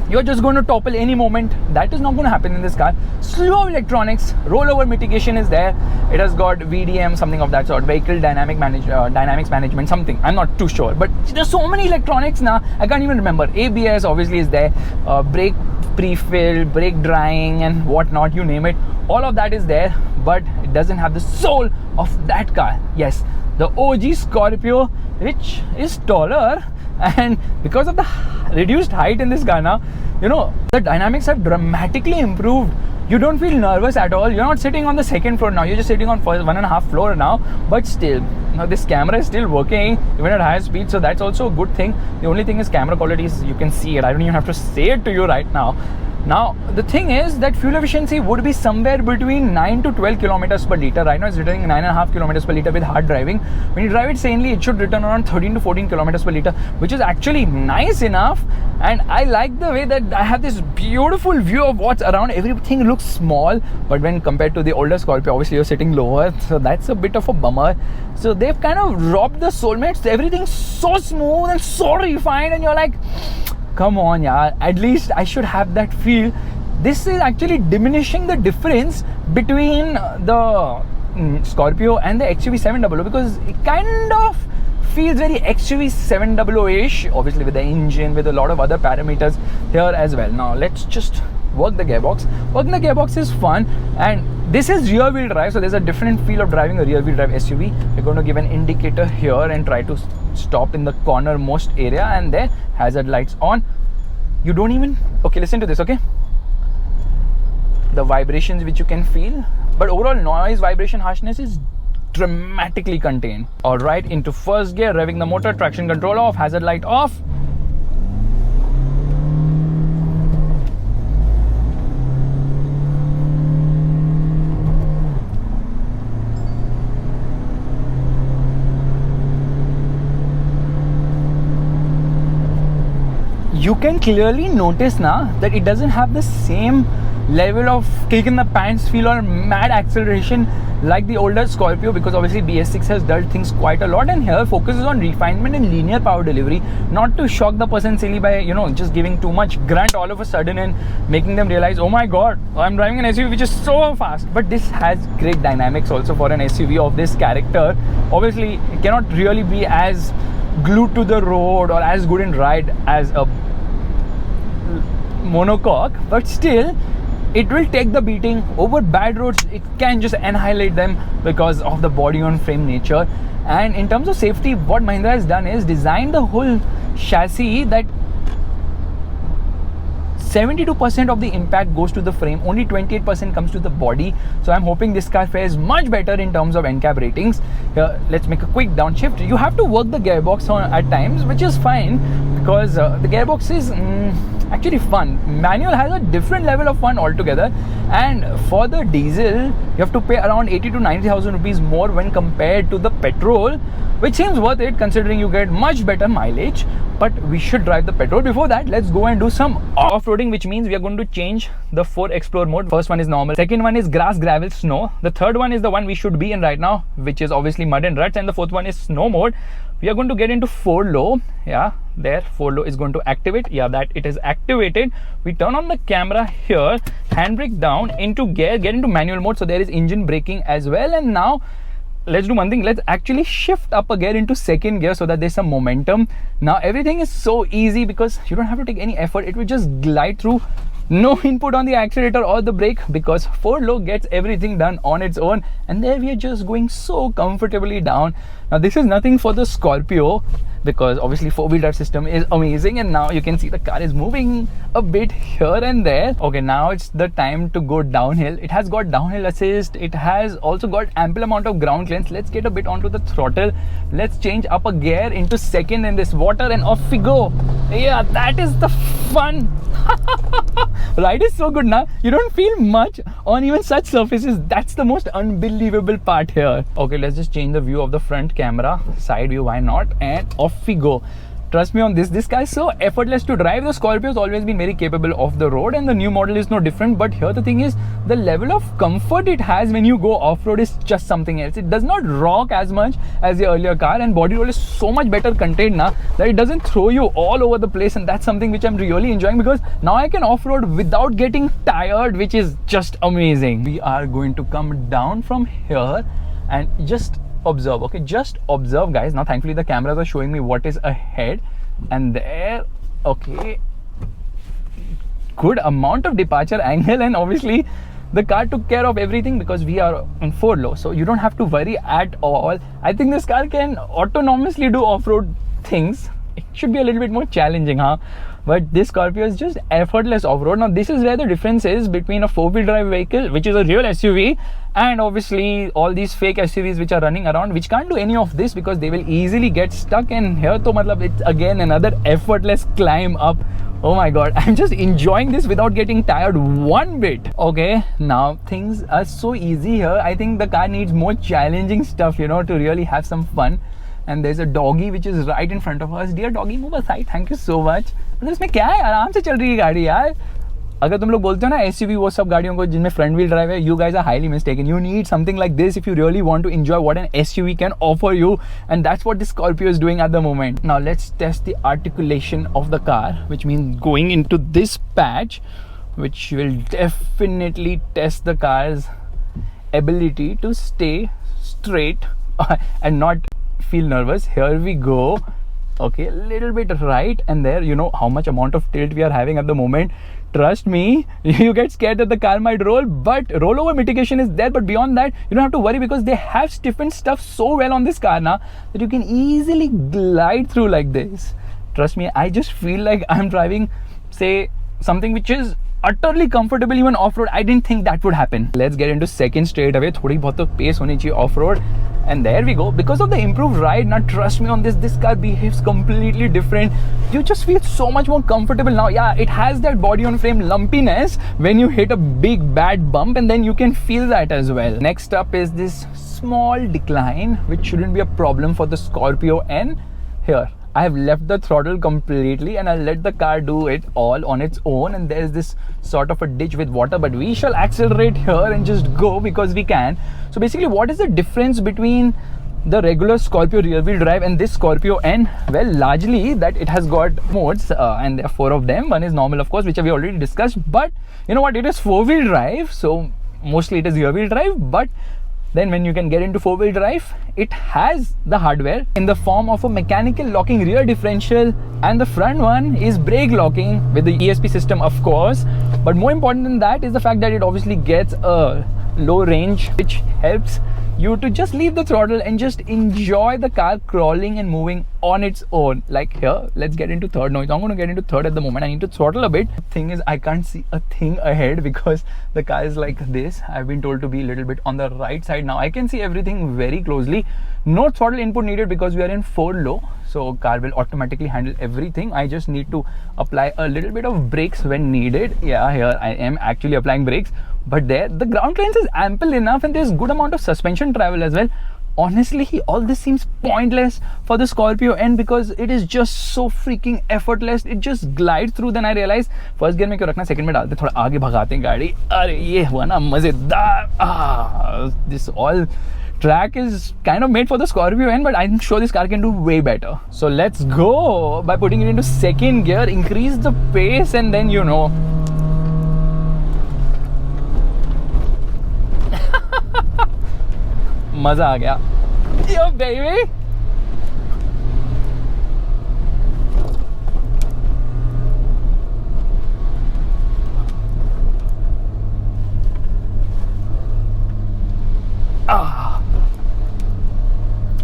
you're just going to topple any moment. That is not going to happen in this car. Slow electronics, rollover mitigation is there. It has got VDM, something of that sort, vehicle dynamics management, something. I'm not too sure, but there's so many electronics now. I can't even remember. ABS obviously is there. Brake pre-fill, brake drying, and whatnot. You name it. All of that is there, but it doesn't have the soul of that car. Yes, the OG Scorpio, which is taller. And because of the reduced height in this car now, you know, the dynamics have dramatically improved. You don't feel nervous at all. You're not sitting on the second floor now. You're just sitting on first 1.5 floor now. But still, now this camera is still working even at higher speed. So that's also a good thing. The only thing is camera quality is you can see it. I don't even have to say it to you right now. Now, the thing is that fuel efficiency would be somewhere between 9 to 12 kilometers per liter. Right now, it's returning 9.5 kilometers per liter with hard driving. When you drive it sanely, it should return around 13 to 14 kilometers per liter, which is actually nice enough. And I like the way that I have this beautiful view of what's around. Everything looks small, but when compared to the older Scorpio, obviously you're sitting lower. So that's a bit of a bummer. So they've kind of robbed the soulmates. Everything's so smooth and so refined, and you're like, come on, yeah, at least I should have that feel. This is actually diminishing the difference between the Scorpio and the XUV 700 because it kind of feels very XUV 700-ish, obviously with the engine, with a lot of other parameters here as well. Now let's just work the gearbox. Working the gearbox is fun, and this is rear wheel drive, so there's a different feel of driving a rear wheel drive SUV. We're going to give an indicator here and try to stop in the corner most area, and there hazard lights on. You don't even, okay, listen to this, okay, the vibrations which you can feel, but overall noise, vibration, harshness is dramatically contained. All right, into first gear, revving the motor, traction control off, hazard light off. You can clearly notice now that it doesn't have the same level of kick in the pants feel or mad acceleration like the older Scorpio, because obviously BS6 has dulled things quite a lot, and here focuses on refinement and linear power delivery, not to shock the person silly by, you know, just giving too much grunt all of a sudden and making them realize, oh my god, I'm driving an SUV which is so fast. But this has great dynamics also for an SUV of this character. Obviously it cannot really be as glued to the road or as good in ride as a monocoque, but still it will take the beating. Over bad roads it can just annihilate them because of the body on frame nature. And in terms of safety, what Mahindra has done is designed the whole chassis that 72% of the impact goes to the frame, only 28% comes to the body. So I'm hoping this car fares much better in terms of NCAP ratings. Here, let's make a quick downshift. You have to work the gearbox on at times, which is fine because the gearbox is actually fun. Manual has a different level of fun altogether, and for the diesel you have to pay around 80 to 90,000 rupees more when compared to the petrol, which seems worth it considering you get much better mileage. But we should drive the petrol. Before that, let's go and do some off-roading, which means we are going to change the 4 explore mode. First one is normal, second one is grass, gravel, snow, the third one is the one we should be in right now, which is obviously mud and ruts, and the fourth one is snow mode. We are going to get into 4 low. Yeah, there 4 low is going to activate. Yeah, that it is activated. We turn on the camera here, handbrake down, into gear, get into manual mode, so there is engine braking as well. And now let's do one thing, let's actually shift up a gear into second gear so that there's some momentum. Now everything is so easy because you don't have to take any effort, it will just glide through. No input on the accelerator or the brake because 4 low gets everything done on its own, and there we are just going so comfortably down. Now this is nothing for the Scorpio because obviously 4-wheel drive system is amazing, and now you can see the car is moving a bit here and there. Okay, now it's the time to go downhill. It has got downhill assist, it has also got ample amount of ground clearance. Let's get a bit onto the throttle, let's change up a gear into second in this water, and off we go. Yeah, that is the fun. Ride is so good now, you don't feel much on even such surfaces. That's the most unbelievable part here. Okay, let's just change the view of the front camera, side view, why not, and off we go. Trust me on this car is so effortless to drive. The Scorpio has always been very capable off the road, and the new model is no different. But here the thing is, the level of comfort it has when you go off-road is just something else. It does not rock as much as the earlier car, and body roll is so much better contained now that it doesn't throw you all over the place, and that's something which I'm really enjoying, because now I can off-road without getting tired, which is just amazing. We are going to come down from here and just observe. Okay, just observe, guys. Now thankfully the cameras are showing me what is ahead, and there, okay, good amount of departure angle, and obviously the car took care of everything because we are on 4 low, so you don't have to worry at all. I think this car can autonomously do off-road things. It should be a little bit more challenging, but this Scorpio is just effortless off-road. Now this is where the difference is between a 4-wheel drive vehicle, which is a real SUV, and obviously all these fake SUVs which are running around, which can't do any of this because they will easily get stuck. And here to matlab, it's again another effortless climb up. Oh my god, I'm just enjoying this without getting tired one bit. Okay, now things are so easy here. I think the car needs more challenging stuff, to really have some fun. And there's a doggy which is right in front of us. Dear doggy, move aside. Thank you so much. मतलब इसमें क्या है, आराम से चल रही है गाड़ी यार. अगर तुम लोग बोलते हो ना SUV वो सब गाड़ियों को जिनमें फ्रंट व्हील ड्राइव है, you guys are highly mistaken. You need something like this if you really want to enjoy what an SUV can offer you, and that's what the Scorpio is doing at the moment. Now let's test the articulation of the car, which means going into this patch, which will definitely test the car's ability to stay straight and not feel nervous. Here we go. Okay, a little bit right, and there, how much amount of tilt we are having at the moment. Trust me, you get scared that the car might roll, but rollover mitigation is there. But beyond that, you don't have to worry, because they have stiffened stuff so well on this car now that you can easily glide through like this. Trust me, I just feel like I'm driving, say, something which is utterly comfortable even off-road. I didn't think that would happen. Let's get into second straight away. थोड़ी बहुत तो pace होनी चाहिए off-road. And there we go. Because of the improved ride, now trust me on this car behaves completely different. You just feel so much more comfortable now. Yeah, it has that body on frame lumpiness when you hit a big bad bump, and then you can feel that as well. Next up is this small decline, which shouldn't be a problem for the Scorpio N. Here, I have left the throttle completely and I'll let the car do it all on its own, and there's this sort of a ditch with water, but we shall accelerate here and just go because we can. So basically, what is the difference between the regular Scorpio rear wheel drive and this Scorpio N? Well, largely that it has got modes, and there are 4 of them. One is normal, of course, which we already discussed, but you know what, it is 4-wheel drive, so mostly it is rear wheel drive. But then when you can get into 4-wheel drive, it has the hardware in the form of a mechanical locking rear differential, and the front one is brake locking with the ESP system, of course. But more important than that is the fact that it obviously gets a low range, which helps you to just leave the throttle and just enjoy the car crawling and moving on its own. Like here, let's get into third. Now I'm going to get into third at the moment. I need to throttle a bit. The thing is, I can't see a thing ahead because the car is like this. I've been told to be a little bit on the right side. Now I can see everything very closely. No throttle input needed because we are in 4 low, so car will automatically handle everything. I just need to apply a little bit of brakes when needed. Yeah, here I am actually applying brakes, but there the ground clearance is ample enough, and there's good amount of suspension travel as well. Honestly, all this seems pointless for the Scorpio N because it is just so freaking effortless. It just glides through. Then I realized first gear में क्यों रखना, second में डालते थोड़ा आगे भगाते हैं गाड़ी. अरे ये हुआ ना मजेदार. This all track is kind of made for the Scorpio N, but I'm sure this car can do way better. So let's go by putting it into second gear, increase the pace, and then मजा आ गया. Yo baby.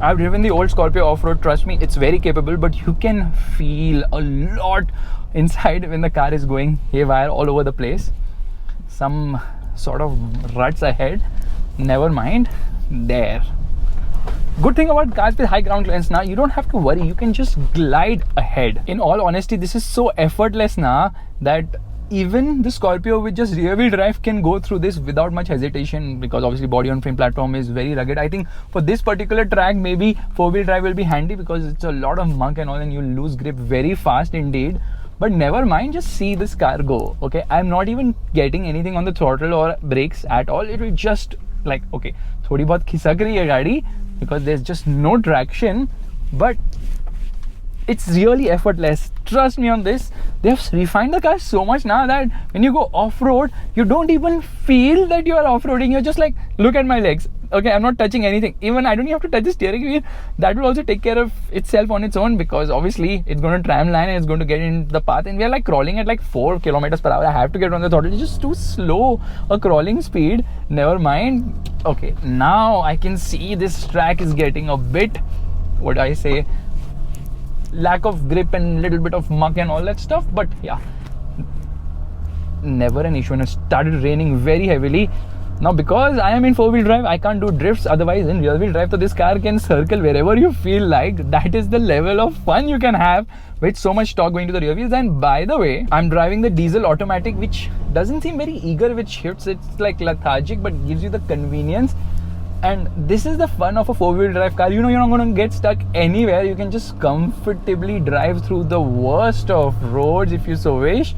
I've driven the old Scorpio off-road. Trust me, it's very capable, but you can feel a lot inside when the car is going haywire all over the place. Some sort of ruts ahead. Never mind. There. Good thing about cars with high ground clearance now, you don't have to worry. You can just glide ahead. In all honesty, this is so effortless now that even the Scorpio with just rear wheel drive can go through this without much hesitation, because obviously body on frame platform is very rugged. I think for this particular track maybe 4-wheel drive will be handy, because it's a lot of muck and all, and you'll lose grip very fast indeed. But never mind, just see this car go. Okay, I'm not even getting anything on the throttle or brakes at all. It will just like, okay, थोड़ी बहुत खिसक रही है गाड़ी because there's just no traction, but it's really effortless. Trust me on this. They have refined the car so much now that when you go off-road, you don't even feel that you are off-roading. You're just like, look at my legs. Okay, I'm not touching anything. Even I don't even have to touch the steering wheel. That will also take care of itself on its own, because obviously it's going to tram line and it's going to get in the path, and we are like crawling at like 4 kilometers per hour. I have to get on the throttle. It's just too slow a crawling speed. Never mind. Okay, now I can see this track is getting a bit, what do I say, lack of grip and little bit of muck and all that stuff. But yeah, never an issue. And it started raining very heavily. Now because I am in 4-wheel drive, I can't do drifts. Otherwise in rear wheel drive, so this car can circle wherever you feel like. That is the level of fun you can have with so much torque going to the rear wheels. And by the way, I'm driving the diesel automatic, which doesn't seem very eager with shifts. It's like lethargic, but gives you the convenience. And this is the fun of a 4-wheel drive car. You know, you're not going to get stuck anywhere. You can just comfortably drive through the worst of roads if you so wish.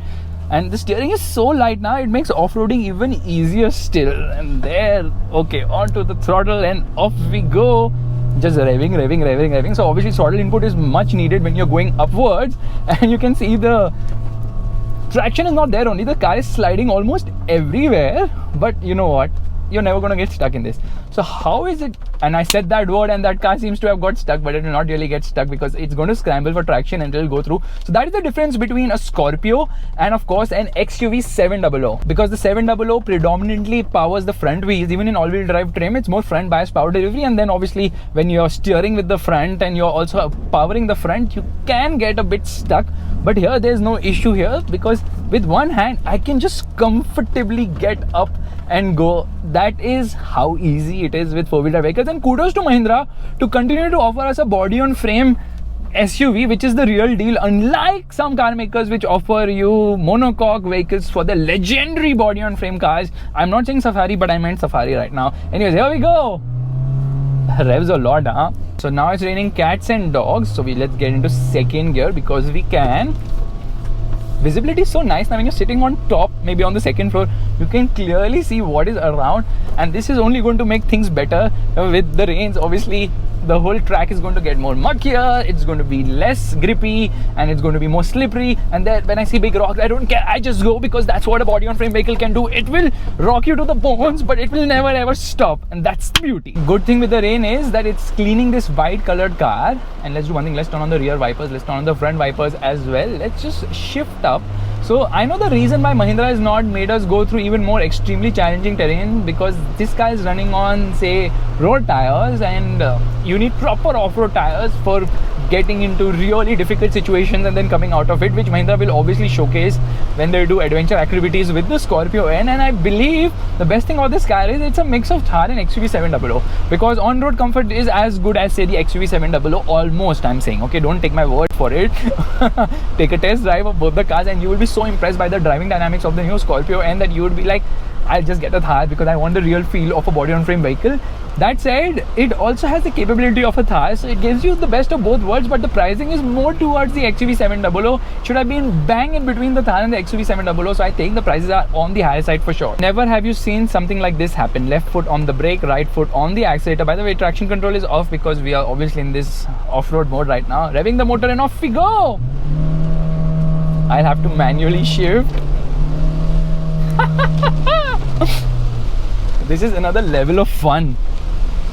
And the steering is so light now, it makes off-roading even easier still. And there, okay, onto the throttle and off we go. Just revving. So obviously throttle input is much needed when you're going upwards. And you can see the traction is not there only. The car is sliding almost everywhere. But you know what? You're never going to get stuck in this. So how is it? And I said that word and that car seems to have got stuck, but it will not really get stuck because it's going to scramble for traction and it will go through. So that is the difference between a Scorpio and of course an XUV 700. Because the 700 predominantly powers the front wheels. Even in all-wheel drive trim, it's more front bias power delivery. And then obviously when you're steering with the front and you're also powering the front, you can get a bit stuck. But here there's no issue here, because with one hand I can just comfortably get up and go. That is how easy it is with 4-wheel drive vehicles. And kudos to Mahindra to continue to offer us a body on frame SUV, which is the real deal, unlike some car makers which offer you monocoque vehicles for the legendary body on frame cars. I'm not saying Safari, but I meant Safari right now. Anyways, here we go. Revs a lot, huh? So now it's raining cats and dogs, so let's get into second gear because we can. Visibility is so nice now when you're sitting on top, maybe on the second floor, you can clearly see what is around, and this is only going to make things better with the rains. Obviously the whole track is going to get more muckier, it's going to be less grippy, and it's going to be more slippery. And then when I see big rocks, I don't care, I just go, because that's what a body on frame vehicle can do. It will rock you to the bones, but it will never ever stop, and that's the beauty. Good thing with the rain is that it's cleaning this white colored car. And let's do one thing, let's turn on the rear wipers, let's turn on the front wipers as well. Let's just shift up. So I know the reason why Mahindra has not made us go through even more extremely challenging terrain, because this car is running on, say, road tires, and you need proper off-road tires for getting into really difficult situations and then coming out of it, which Mahindra will obviously showcase when they do adventure activities with the Scorpio N. And I believe the best thing about this car is it's a mix of Thar and XUV 700, because on-road comfort is as good as, say, the XUV 700, almost, I'm saying. Okay, don't take my word for it. Take a test drive of both the cars and you will be so impressed by the driving dynamics of the new Scorpio N that you would be like, I'll just get a Thar because I want the real feel of a body on frame vehicle. That said, it also has the capability of a Thar, so it gives you the best of both worlds, but the pricing is more towards the XUV 700. Should have been bang in between the Thar and the XUV 700, so I think the prices are on the higher side for sure. Never have you seen something like this happen. Left foot on the brake, right foot on the accelerator. By the way, traction control is off because we are obviously in this off-road mode right now. Revving the motor and off we go. I'll have to manually shift. This is another level of fun.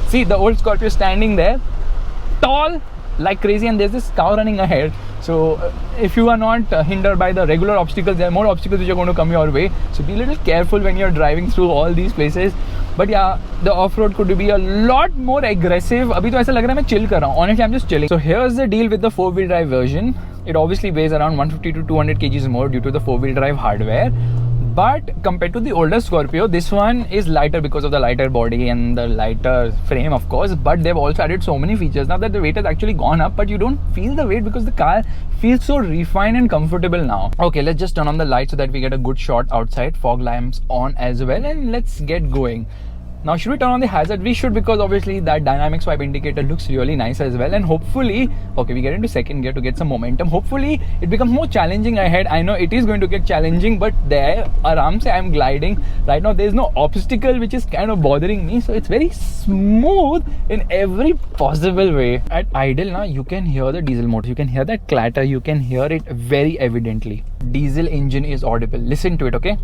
See the old Scorpio standing there, tall like crazy, and there's this cow running ahead. So if you are not hindered by the regular obstacles, there are more obstacles which are going to come your way. So be a little careful when you're driving through all these places. But yeah, the off-road could be a lot more aggressive. Abhi to aisa lag raha hai main chill kar raha hu. Honestly, I'm just chilling. So here's the deal with the 4-wheel drive version. It obviously weighs around 150 to 200 kgs more due to the 4-wheel drive hardware. but compared to the older Scorpio, this one is lighter because of the lighter body and the lighter frame, of course, but they've also added so many features now that the weight has actually gone up, but you don't feel the weight because the car feels so refined and comfortable now. Okay, let's just turn on the light so that we get a good shot outside. Fog lamps on as well, and let's get going. Now, should we turn on the hazard? We should, because obviously that dynamic swipe indicator looks really nice as well. And hopefully, okay, we get into second gear to get some momentum. Hopefully, it becomes more challenging ahead. I know it is going to get challenging, but there, aram se, I'm gliding. Right now, there's no obstacle which is kind of bothering me. So, it's very smooth in every possible way. At idle now, you can hear the diesel motor. You can hear that clatter. You can hear it very evidently. Diesel engine is audible. Listen to it, okay?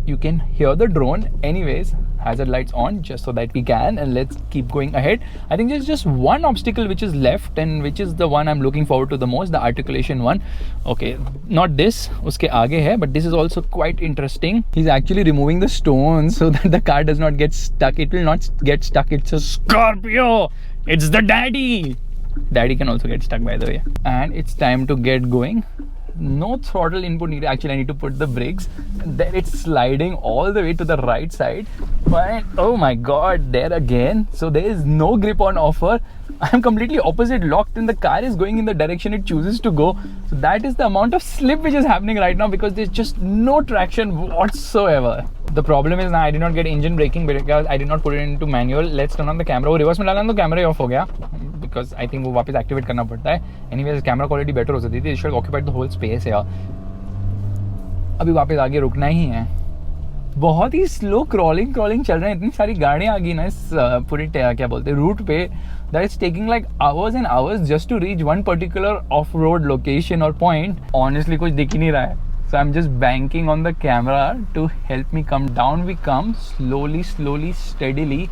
You can hear the drone. Anyways, hazard lights on just so that we can, and let's keep going ahead. I think there's just one obstacle which is left, and which is the one I'm looking forward to the most, the articulation one. Okay, not this, uske aage hai, but this is also quite interesting. He's actually removing the stones so that the car does not get stuck. It will not get stuck. It's a Scorpio. It's the daddy. Daddy can also get stuck, by the way. And it's time to get going. No throttle input needed. Actually, I need to put the brakes. Then it's sliding all the way to the right side. But oh my god, there again. So there is no grip on offer. I'm completely opposite locked, and the car is going in the direction it chooses to go. So that is the amount of slip which is happening right now, because there's just no traction whatsoever. The problem is now I did not get engine braking because I did not put it into manual. Let's turn on the camera. Reverse में डाला तो camera ही off हो गया, because I think वो वापस activate करना पड़ता है. Anyways, camera quality better हो सकती थी. It should occupy the whole space यार. अभी वापस आगे रुकना ही है. बहुत ही स्लो क्रॉलिंग चल रहे हैं. इतनी सारी गाड़ियाँ आ गई ना इस पूरी क्या बोलते हैं रूट पे, that it's taking like hours and hours just to reach one particular off-road location or point. Honestly, कुछ दिख ही नहीं रहा है. So I'm just banking on the camera to help me come down. We come slowly, steadily.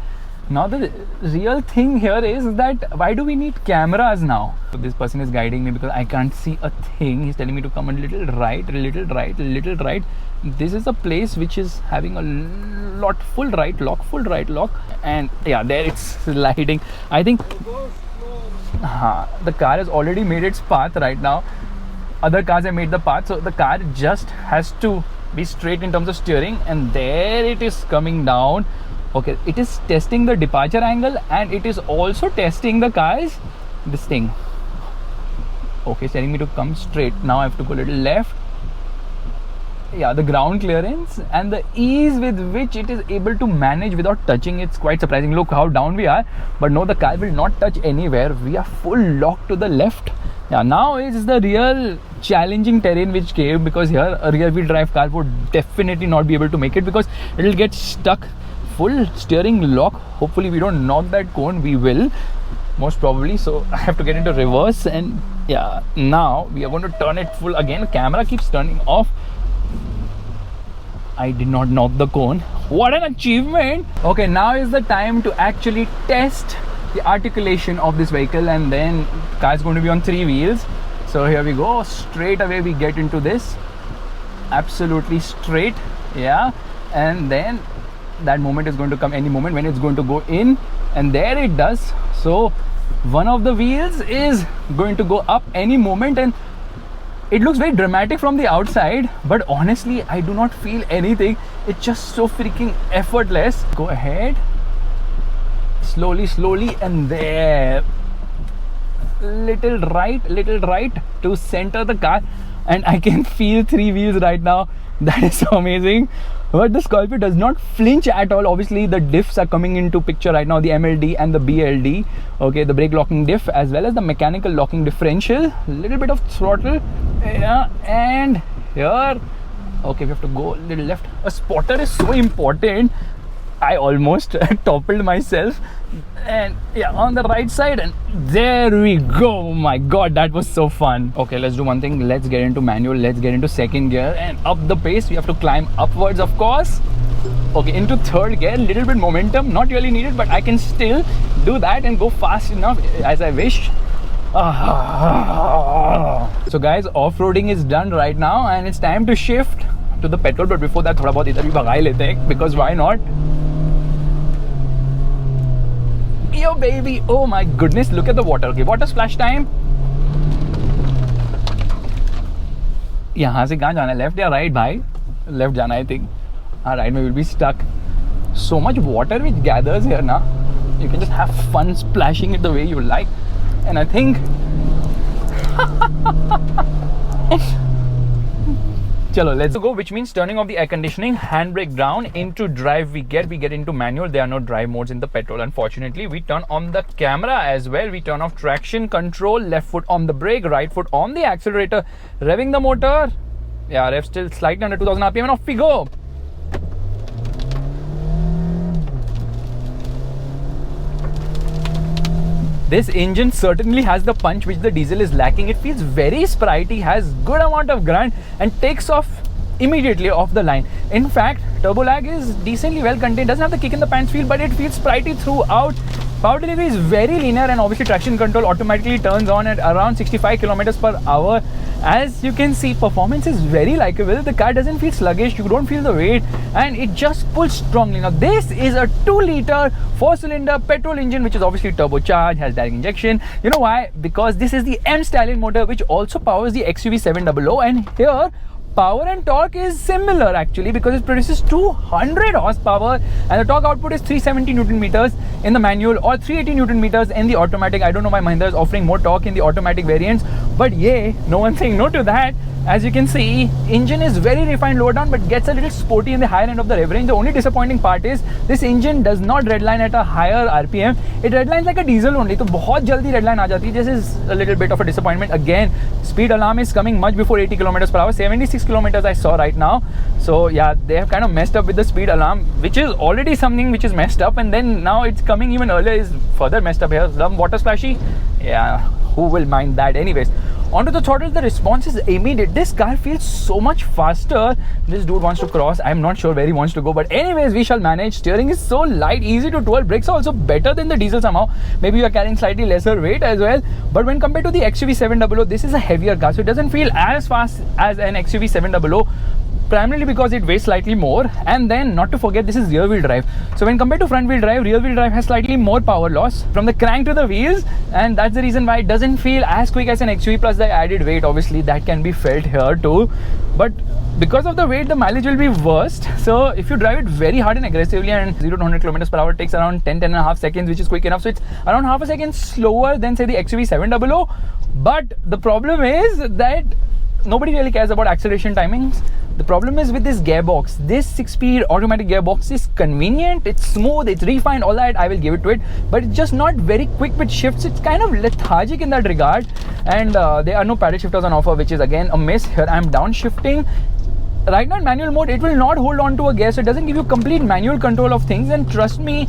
Now the real thing here is that why do we need cameras now? So this person is guiding me because I can't see a thing. He's telling me to come a little right. This is a place which is having a lot full right lock, and yeah, there it's sliding. I think the car has already made its path right now. Other cars have made the path, so the car just has to be straight in terms of steering, and there it is coming down. Okay, it is testing the departure angle, and it is also testing the car's this thing. Okay, it's telling me to come straight. Now I have to go a little left. Yeah, the ground clearance and the ease with which it is able to manage without touching, it's quite surprising. Look how down we are, but no, the car will not touch anywhere. We are full locked to the left. Yeah, now is the real challenging terrain which came, because here a rear wheel drive car would definitely not be able to make it, because it will get stuck. Full steering lock. Hopefully we don't knock that cone. We will most probably, so I have to get into reverse, and yeah, now we are going to turn it full again. Camera keeps turning off. I did not knock the cone. What an achievement. Okay, now is the time to actually test the articulation of this vehicle, and then car is going to be on 3 wheels. So here we go. Straight away we get into this. Absolutely straight. Yeah, and then that moment is going to come any moment when it's going to go in, and there it does. So one of the wheels is going to go up any moment, and it looks very dramatic from the outside, but honestly I do not feel anything. It's just so freaking effortless. Go ahead, slowly, and there, little right to center the car, and I can feel 3 wheels right now. That is so amazing. But the Scorpio does not flinch at all. Obviously the diffs are coming into picture right now, the MLD and the BLD. Okay, the brake locking diff as well as the mechanical locking differential. Little bit of throttle, yeah, and here, okay, we have to go a little left. A spotter is so important. I almost toppled myself, and yeah, on the right side, and there we go. Oh my god, that was so fun. Okay, let's do one thing. Let's get into manual. Let's get into second gear and up the pace. We have to climb upwards, of course. Okay, into third gear. Little bit momentum, not really needed, but I can still do that and go fast enough as I wish. So guys, off-roading is done right now, and it's time to shift to the petrol. But before that, थोड़ा बहुत इधर भी भगा ही लेते हैं, because why not? Yo baby, oh my goodness, look at the water. Okay, water splash time. यहाँ से कहाँ जाना है, लेफ्ट या राइट भाई? left jana, I think. Alright, we will be stuck. So much water which gathers here now. You can just have fun splashing it the way you like. And I think chalo, let's go, which means turning off the air conditioning, handbrake down, into drive we get into manual. There are no drive modes in the petrol, unfortunately. We turn on the camera as well. We turn off traction control, left foot on the brake, right foot on the accelerator, revving the motor. Yeah, rev still slightly under 2000 RPM and off we go. This engine certainly has the punch which the diesel is lacking. It feels very sprightly, has good amount of grunt and takes off immediately off the line. In fact, turbo lag is decently well contained, doesn't have the kick in the pants feel, but it feels sprightly throughout. Power delivery is very linear, and obviously traction control automatically turns on at around 65 kilometers per hour. As you can see, performance is very likable. The car doesn't feel sluggish, you don't feel the weight, and it just pulls strongly. Now this is a 2-liter 4-cylinder petrol engine, which is obviously turbocharged, has direct injection. You know why? Because this is the M Stallion motor, which also powers the XUV 700, and here power and torque is similar actually, because it produces 200 horsepower and the torque output is 370 Newton meters in the manual or 380 Newton meters in the automatic. I don't know why Mahindra is offering more torque in the automatic variants, but yay, no one's saying no to that. As you can see, engine is very refined lower down but gets a little sporty in the higher end of the rev range. The only disappointing part is this engine does not redline at a higher RPM. It redlines like a diesel only, so बहुत जल्दी redline आ जाती है. This is a little bit of a disappointment. Again, speed alarm is coming much before 80 kilometers per hour. 76 kilometers I saw right now. So yeah, they have kind of messed up with the speed alarm, which is already something which is messed up, and then now it's coming even earlier is further messed up here. Some water splashy. Yeah, who will mind that? Anyways, onto the throttle, the response is immediate. This car feels so much faster. This dude wants to cross. I'm not sure where he wants to go, but anyways, we shall manage. Steering is so light, easy to twirl. Brakes are also better than the diesel somehow. Maybe you are carrying slightly lesser weight as well, but when compared to the XUV 700, this is a heavier car, so it doesn't feel as fast as an XUV 700, primarily because it weighs slightly more. And then, not to forget, this is rear wheel drive, so when compared to front wheel drive, rear wheel drive has slightly more power loss from the crank to the wheels, and that's the reason why it doesn't feel as quick as an XUV. Plus the added weight, obviously that can be felt here too, but because of the weight, the mileage will be worst. So if you drive it very hard and aggressively, and 0 to 100 kilometers per hour takes around 10 and a half seconds, which is quick enough. So it's around half a second slower than say the XUV 700. But the problem is that nobody really cares about acceleration timings. The problem is with this gearbox. This 6-speed automatic gearbox is convenient, it's smooth, it's refined, all that I will give it to it, but it's just not very quick with shifts. It's kind of lethargic in that regard, and there are no paddle shifters on offer, which is again a miss. Here I'm downshifting. Right now in manual mode, it will not hold on to a gear, so it doesn't give you complete manual control of things. And trust me,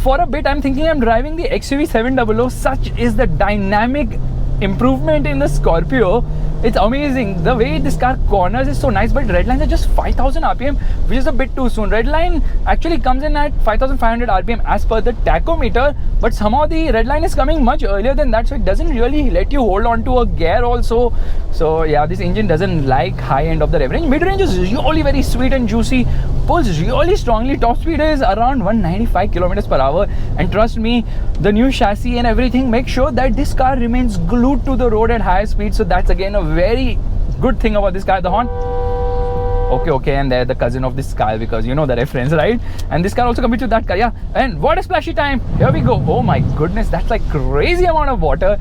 for a bit I'm thinking I'm driving the XUV 700. Such is the dynamic improvement in the Scorpio. It's amazing. The way this car corners is so nice, but red lines are just 5000 RPM, which is a bit too soon. Red line actually comes in at 5500 RPM as per the tachometer, but somehow the red line is coming much earlier than that, so it doesn't really let you hold on to a gear also. So yeah, this engine doesn't like high end of the rev range. Mid range is really very sweet and juicy, pulls really strongly. Top speed is around 195 kilometers per hour, and trust me, the new chassis and everything make sure that this car remains glued to the road at high speed. So that's again a very good thing about this car. The horn, okay, and they're the cousin of this car, because you know the reference, right? And this car also competes with that car. Yeah, and what a splashy time. Here we go. Oh my goodness, that's like crazy amount of water.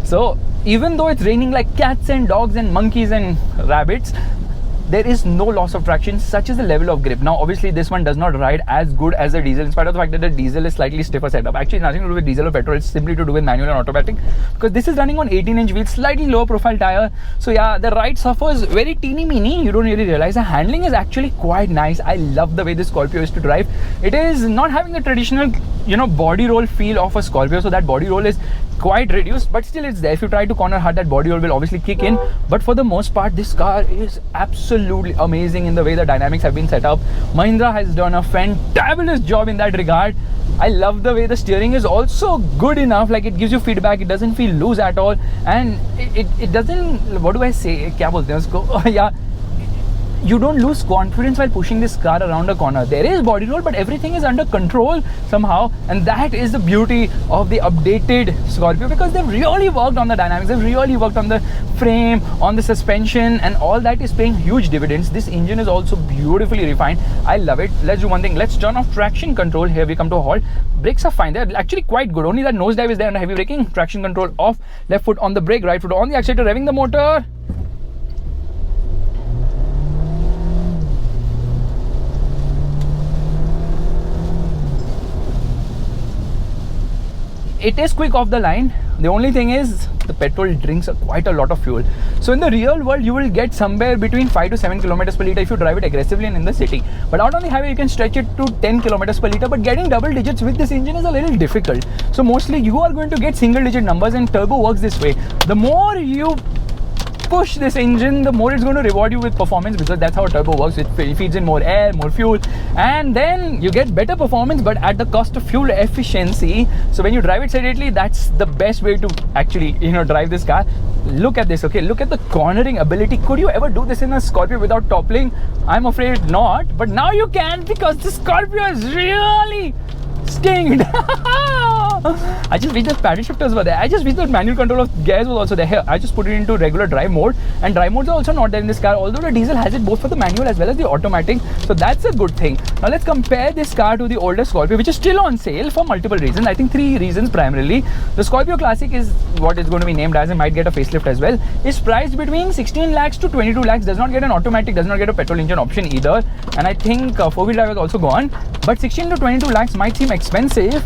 So even though it's raining like cats and dogs and monkeys and rabbits, there is no loss of traction. Such is the level of grip. Now obviously this one does not ride as good as the diesel, in spite of the fact that the diesel is slightly stiffer setup. Actually nothing to do with diesel or petrol, it's simply to do with manual and automatic, because this is running on 18-inch wheels, slightly lower profile tire. So yeah, the ride suffers very teeny meeny. You don't really realize. The handling is actually quite nice. I love the way this Scorpio is to drive. It is not having the traditional, you know, body roll feel of a Scorpio, so that body roll is quite reduced, but still it's there. If you try to corner hard, that body roll will obviously kick in, but for the most part this car is absolutely amazing in the way the dynamics have been set up. Mahindra has done a fantabulous job in that regard. I love the way the steering is also good enough, like it gives you feedback, it doesn't feel loose at all, and it doesn't, what do I say, kya bolte hain usko? Yeah, you don't lose confidence while pushing this car around a corner. There is body roll, but everything is under control somehow, and that is the beauty of the updated Scorpio, because they've really worked on the dynamics, they've really worked on the frame, on the suspension, and all that is paying huge dividends. This engine is also beautifully refined. I love it. Let's do one thing. Let's turn off traction control. Here we come to a halt. Brakes are fine. They're actually quite good. Only that nosedive is there under heavy braking. Traction control off. Left foot on the brake, right foot on the accelerator, revving the motor. It is quick off the line. The only thing is the petrol drinks quite a lot of fuel. So in the real world, you will get somewhere between 5 to 7 kilometers per liter if you drive it aggressively and in the city. But out on the highway, you can stretch it to 10 kilometers per liter. But getting double digits with this engine is a little difficult. So mostly you are going to get single digit numbers, and turbo works this way. The more you push this engine, the more it's going to reward you with performance, because that's how turbo works. It feeds in more air, more fuel, and then you get better performance, but at the cost of fuel efficiency. So when you drive it sedately, that's the best way to actually, drive this car. Look at this, okay? Look at the cornering ability. Could you ever do this in a Scorpio without toppling? I'm afraid not, but now you can, because the Scorpio is really stinged. I just wish the paddle shifters were there. I just wish the manual control of gears was also there. Here, I just put it into regular drive mode, and drive modes are also not there in this car, although the diesel has it both for the manual as well as the automatic. So that's a good thing. Now let's compare this car to the older Scorpio, which is still on sale for multiple reasons. I think 3 reasons primarily. The Scorpio Classic is what it's going to be named as, and might get a facelift as well. It's priced between 16 lakhs to 22 lakhs. Does not get an automatic, does not get a petrol engine option either. And I think 4-wheel drive is also gone. But 16 to 22 lakhs might seem expensive,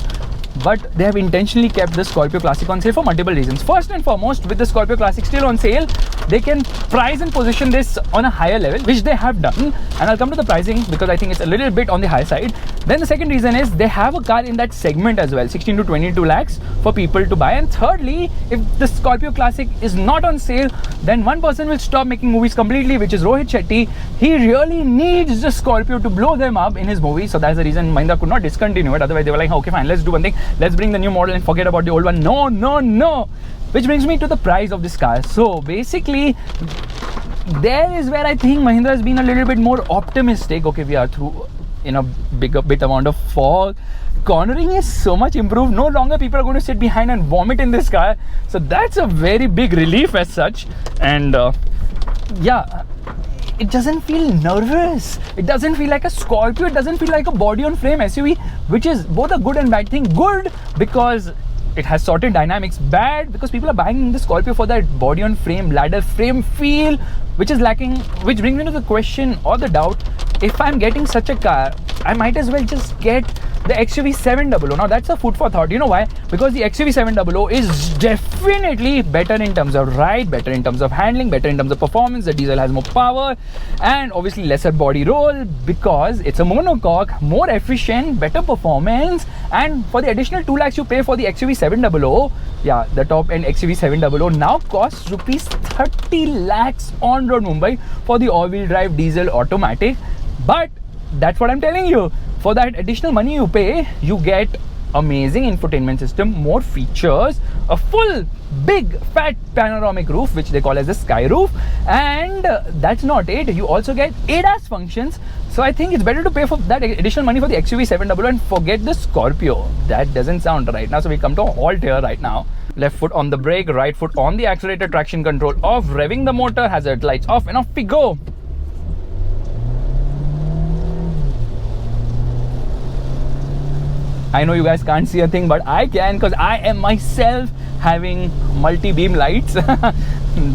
but they have intentionally kept the Scorpio Classic on sale for multiple reasons. First and foremost, with the Scorpio Classic still on sale, they can price and position this on a higher level, which they have done, and I'll come to the pricing because I think it's a little bit on the high side. Then the second reason is they have a car in that segment as well, 16 to 22 lakhs for people to buy. And thirdly, if the Scorpio Classic is not on sale, then one person will stop making movies completely, which is Rohit Shetty. He really needs the Scorpio to blow them up in his movie, so that's the reason Mahindra could not discontinue it. Otherwise they were like, okay fine, let's do one thing, let's bring the new model and forget about the old one. No. Which brings me to the price of this car. So basically, there is where I think Mahindra has been a little bit more optimistic. Okay, we are through in a bit amount of fog. Cornering is so much improved. No longer people are going to sit behind and vomit in this car. So that's a very big relief as such. And yeah, it doesn't feel nervous. It doesn't feel like a Scorpio. It doesn't feel like a body on frame SUV, which is both a good and bad thing. Good because it has sorted dynamics. Bad because people are buying the Scorpio for that body on frame, ladder frame feel, which is lacking. Which brings me to the question or the doubt: if I'm getting such a car, I might as well just get the XUV 700. Now that's a food for thought. You know why? Because the XUV 700 is definitely better in terms of ride, better in terms of handling, better in terms of performance. The diesel has more power and obviously lesser body roll because it's a monocoque, more efficient, better performance. And for the additional 2 lakhs you pay for the XUV 700, yeah, the top end XUV 700 now costs rupees 30 lakhs on road Mumbai for the all-wheel drive diesel automatic. But that's what I'm telling you. For that additional money you pay, you get amazing infotainment system, more features, a full big fat panoramic roof, which they call as the sky roof, and that's not it. You also get ADAS functions. So I think it's better to pay for that additional money for the XUV 700 and forget the Scorpio. That doesn't sound right now. So we come to a halt here right now. Left foot on the brake, right foot on the accelerator, traction control off, revving the motor, hazard lights off, and off we go. I know you guys can't see a thing, but I can because I am myself having multi-beam lights.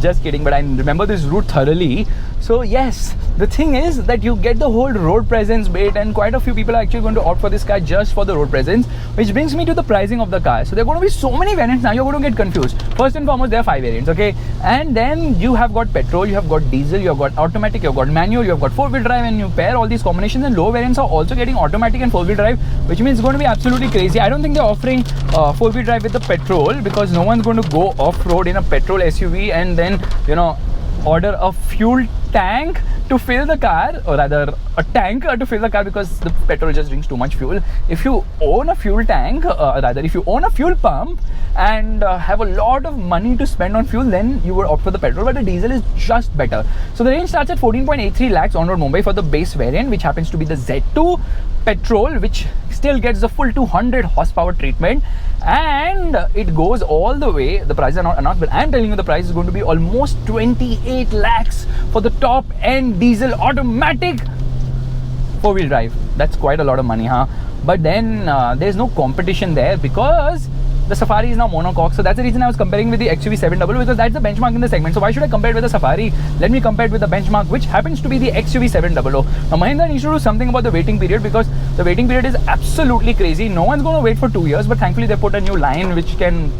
Just kidding, but I remember this route thoroughly. So yes, the thing is that you get the whole road presence bit, and quite a few people are actually going to opt for this car just for the road presence, which brings me to the pricing of the car. So there are going to be so many variants now, you're going to get confused. First and foremost, there are 5 variants, okay? And then you have got petrol, you have got diesel, you have got automatic, you have got manual, you have got 4-wheel drive, and you pair all these combinations, and low variants are also getting automatic and 4-wheel drive, which means it's going to be absolutely crazy. I don't think they're offering 4-wheel drive with the petrol because no one's going to go off-road in a petrol SUV and then, order a fuel tank to fill the car, or rather a tanker to fill the car, because the petrol just drinks too much fuel. If you own a fuel tank, rather if you own a fuel pump and have a lot of money to spend on fuel, then you would opt for the petrol, but the diesel is just better. So the range starts at 14.83 lakhs on road Mumbai for the base variant, which happens to be the Z2 petrol, which still gets the full 200 horsepower treatment, and it goes all the way. The prices are not announced, but I'm telling you the price is going to be almost 28 lakhs for the top end diesel automatic 4-wheel drive. That's quite a lot of money, huh? But then there's no competition there because the Safari is now monocoque. So that's the reason I was comparing with the XUV 700, because that's the benchmark in the segment. So why should I compare it with the Safari? Let me compare it with the benchmark, which happens to be the XUV 700. Now Mahindra needs to do something about the waiting period, because the waiting period is absolutely crazy. No one's going to wait for 2 years, but thankfully they put a new line which can,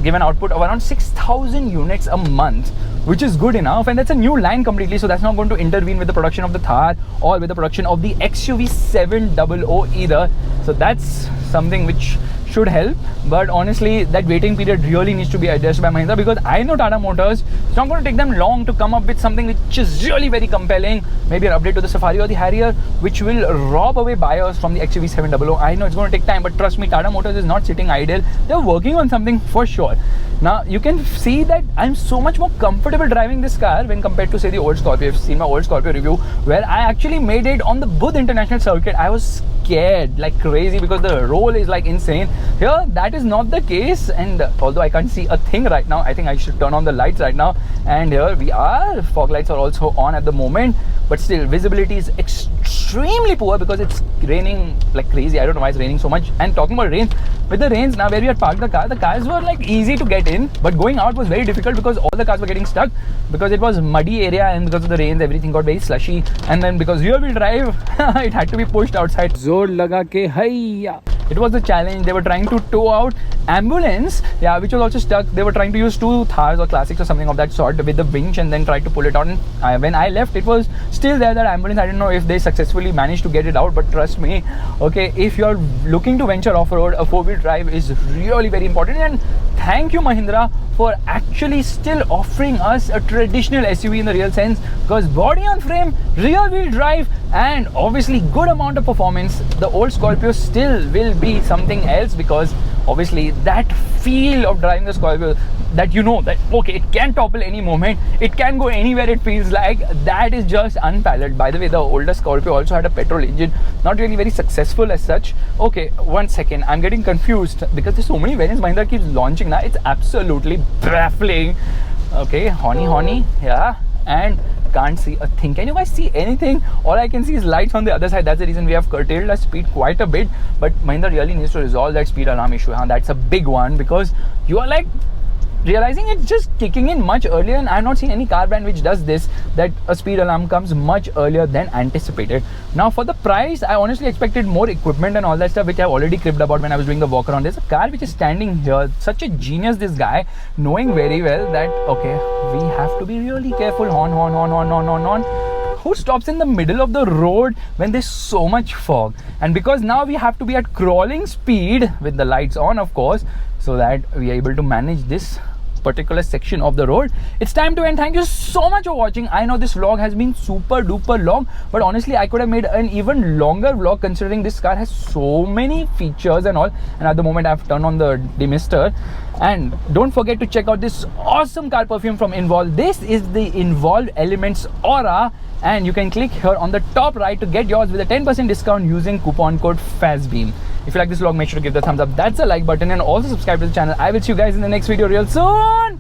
give an output of around 6,000 units a month, which is good enough, and that's a new line completely, so that's not going to intervene with the production of the Thar or with the production of the XUV 700 either. So that's something which should help, but honestly that waiting period really needs to be addressed by Mahindra, because I know Tata Motors, it's not going to take them long to come up with something which is really very compelling, maybe an update to the Safari or the Harrier, which will rob away buyers from the XUV 700. I know it's going to take time, but trust me, Tata Motors is not sitting idle. They're working on something for sure. Now you can see that I'm so much more comfortable driving this car when compared to, say, the old Scorpio. You've seen my old Scorpio review where I actually made it on the Budh International Circuit. I was scared like crazy because the roll is like insane. Here that is not the case, and although I can't see a thing right now, I think I should turn on the lights right now, and here we are. Fog lights are also on at the moment, but still visibility is extremely poor because it's raining like crazy. I don't know why it's raining so much. And talking about rain, with the rains now, where we had parked the cars were like easy to get in, but going out was very difficult because all the cars were getting stuck because it was muddy area, and because of the rains everything got very slushy, and then because rear wheel drive it had to be pushed outside. Zor laga ke hayya. It was a challenge. They were trying to tow out ambulance, yeah, which was also stuck. They were trying to use 2 Thars or Classics or something of that sort with the winch, and then try to pull it out. And when I left, it was still there, that ambulance. I didn't know if they successfully managed to get it out, but trust me, okay, if you're looking to venture off-road, a 4-wheel drive is really very important. And thank you Mahindra for actually still offering us a traditional SUV in the real sense, because body on frame, rear wheel drive, and obviously good amount of performance. The old Scorpio still will be something else, because obviously that feel of driving the Scorpio, that you know that okay, it can topple any moment, it can go anywhere, it feels like, that is just unparalleled. By the way, the older Scorpio also had a petrol engine, not really very successful as such. Okay, 1 second, I'm getting confused because there's so many variants Mahindra keeps launching now. It's absolutely baffling. Okay, honey, yeah, and can't see a thing. Can you guys see anything? All I can see is lights on the other side. That's the reason we have curtailed our speed quite a bit, but Mahindra really needs to resolve that speed alarm issue. That's a big one, because you are like realizing it's just kicking in much earlier, and I've not seen any car brand which does this, that a speed alarm comes much earlier than anticipated. Now for the price, I honestly expected more equipment and all that stuff, which I've already cribbed about when I was doing the walk around. There's a car which is standing here, such a genius, this guy, knowing very well that okay, we have to be really careful. Horn. Who stops in the middle of the road when there's so much fog? And because now we have to be at crawling speed with the lights on, of course, so that we are able to manage this particular section of the road. It's time to end. Thank you so much for watching. I know this vlog has been super duper long, but honestly I could have made an even longer vlog, considering this car has so many features and all. And at the moment I've turned on the demister. And don't forget to check out this awesome car perfume from Involve. This is the Involve Elements Aura, and you can click here on the top right to get yours with a 10% discount using coupon code FAZBEAM. If you like this vlog, make sure to give the thumbs up. That's a like button, and also subscribe to the channel. I will see you guys in the next video real soon.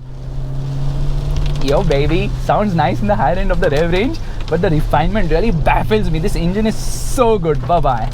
Yo baby, sounds nice in the higher end of the rev range, but the refinement really baffles me. This engine is so good. Bye bye.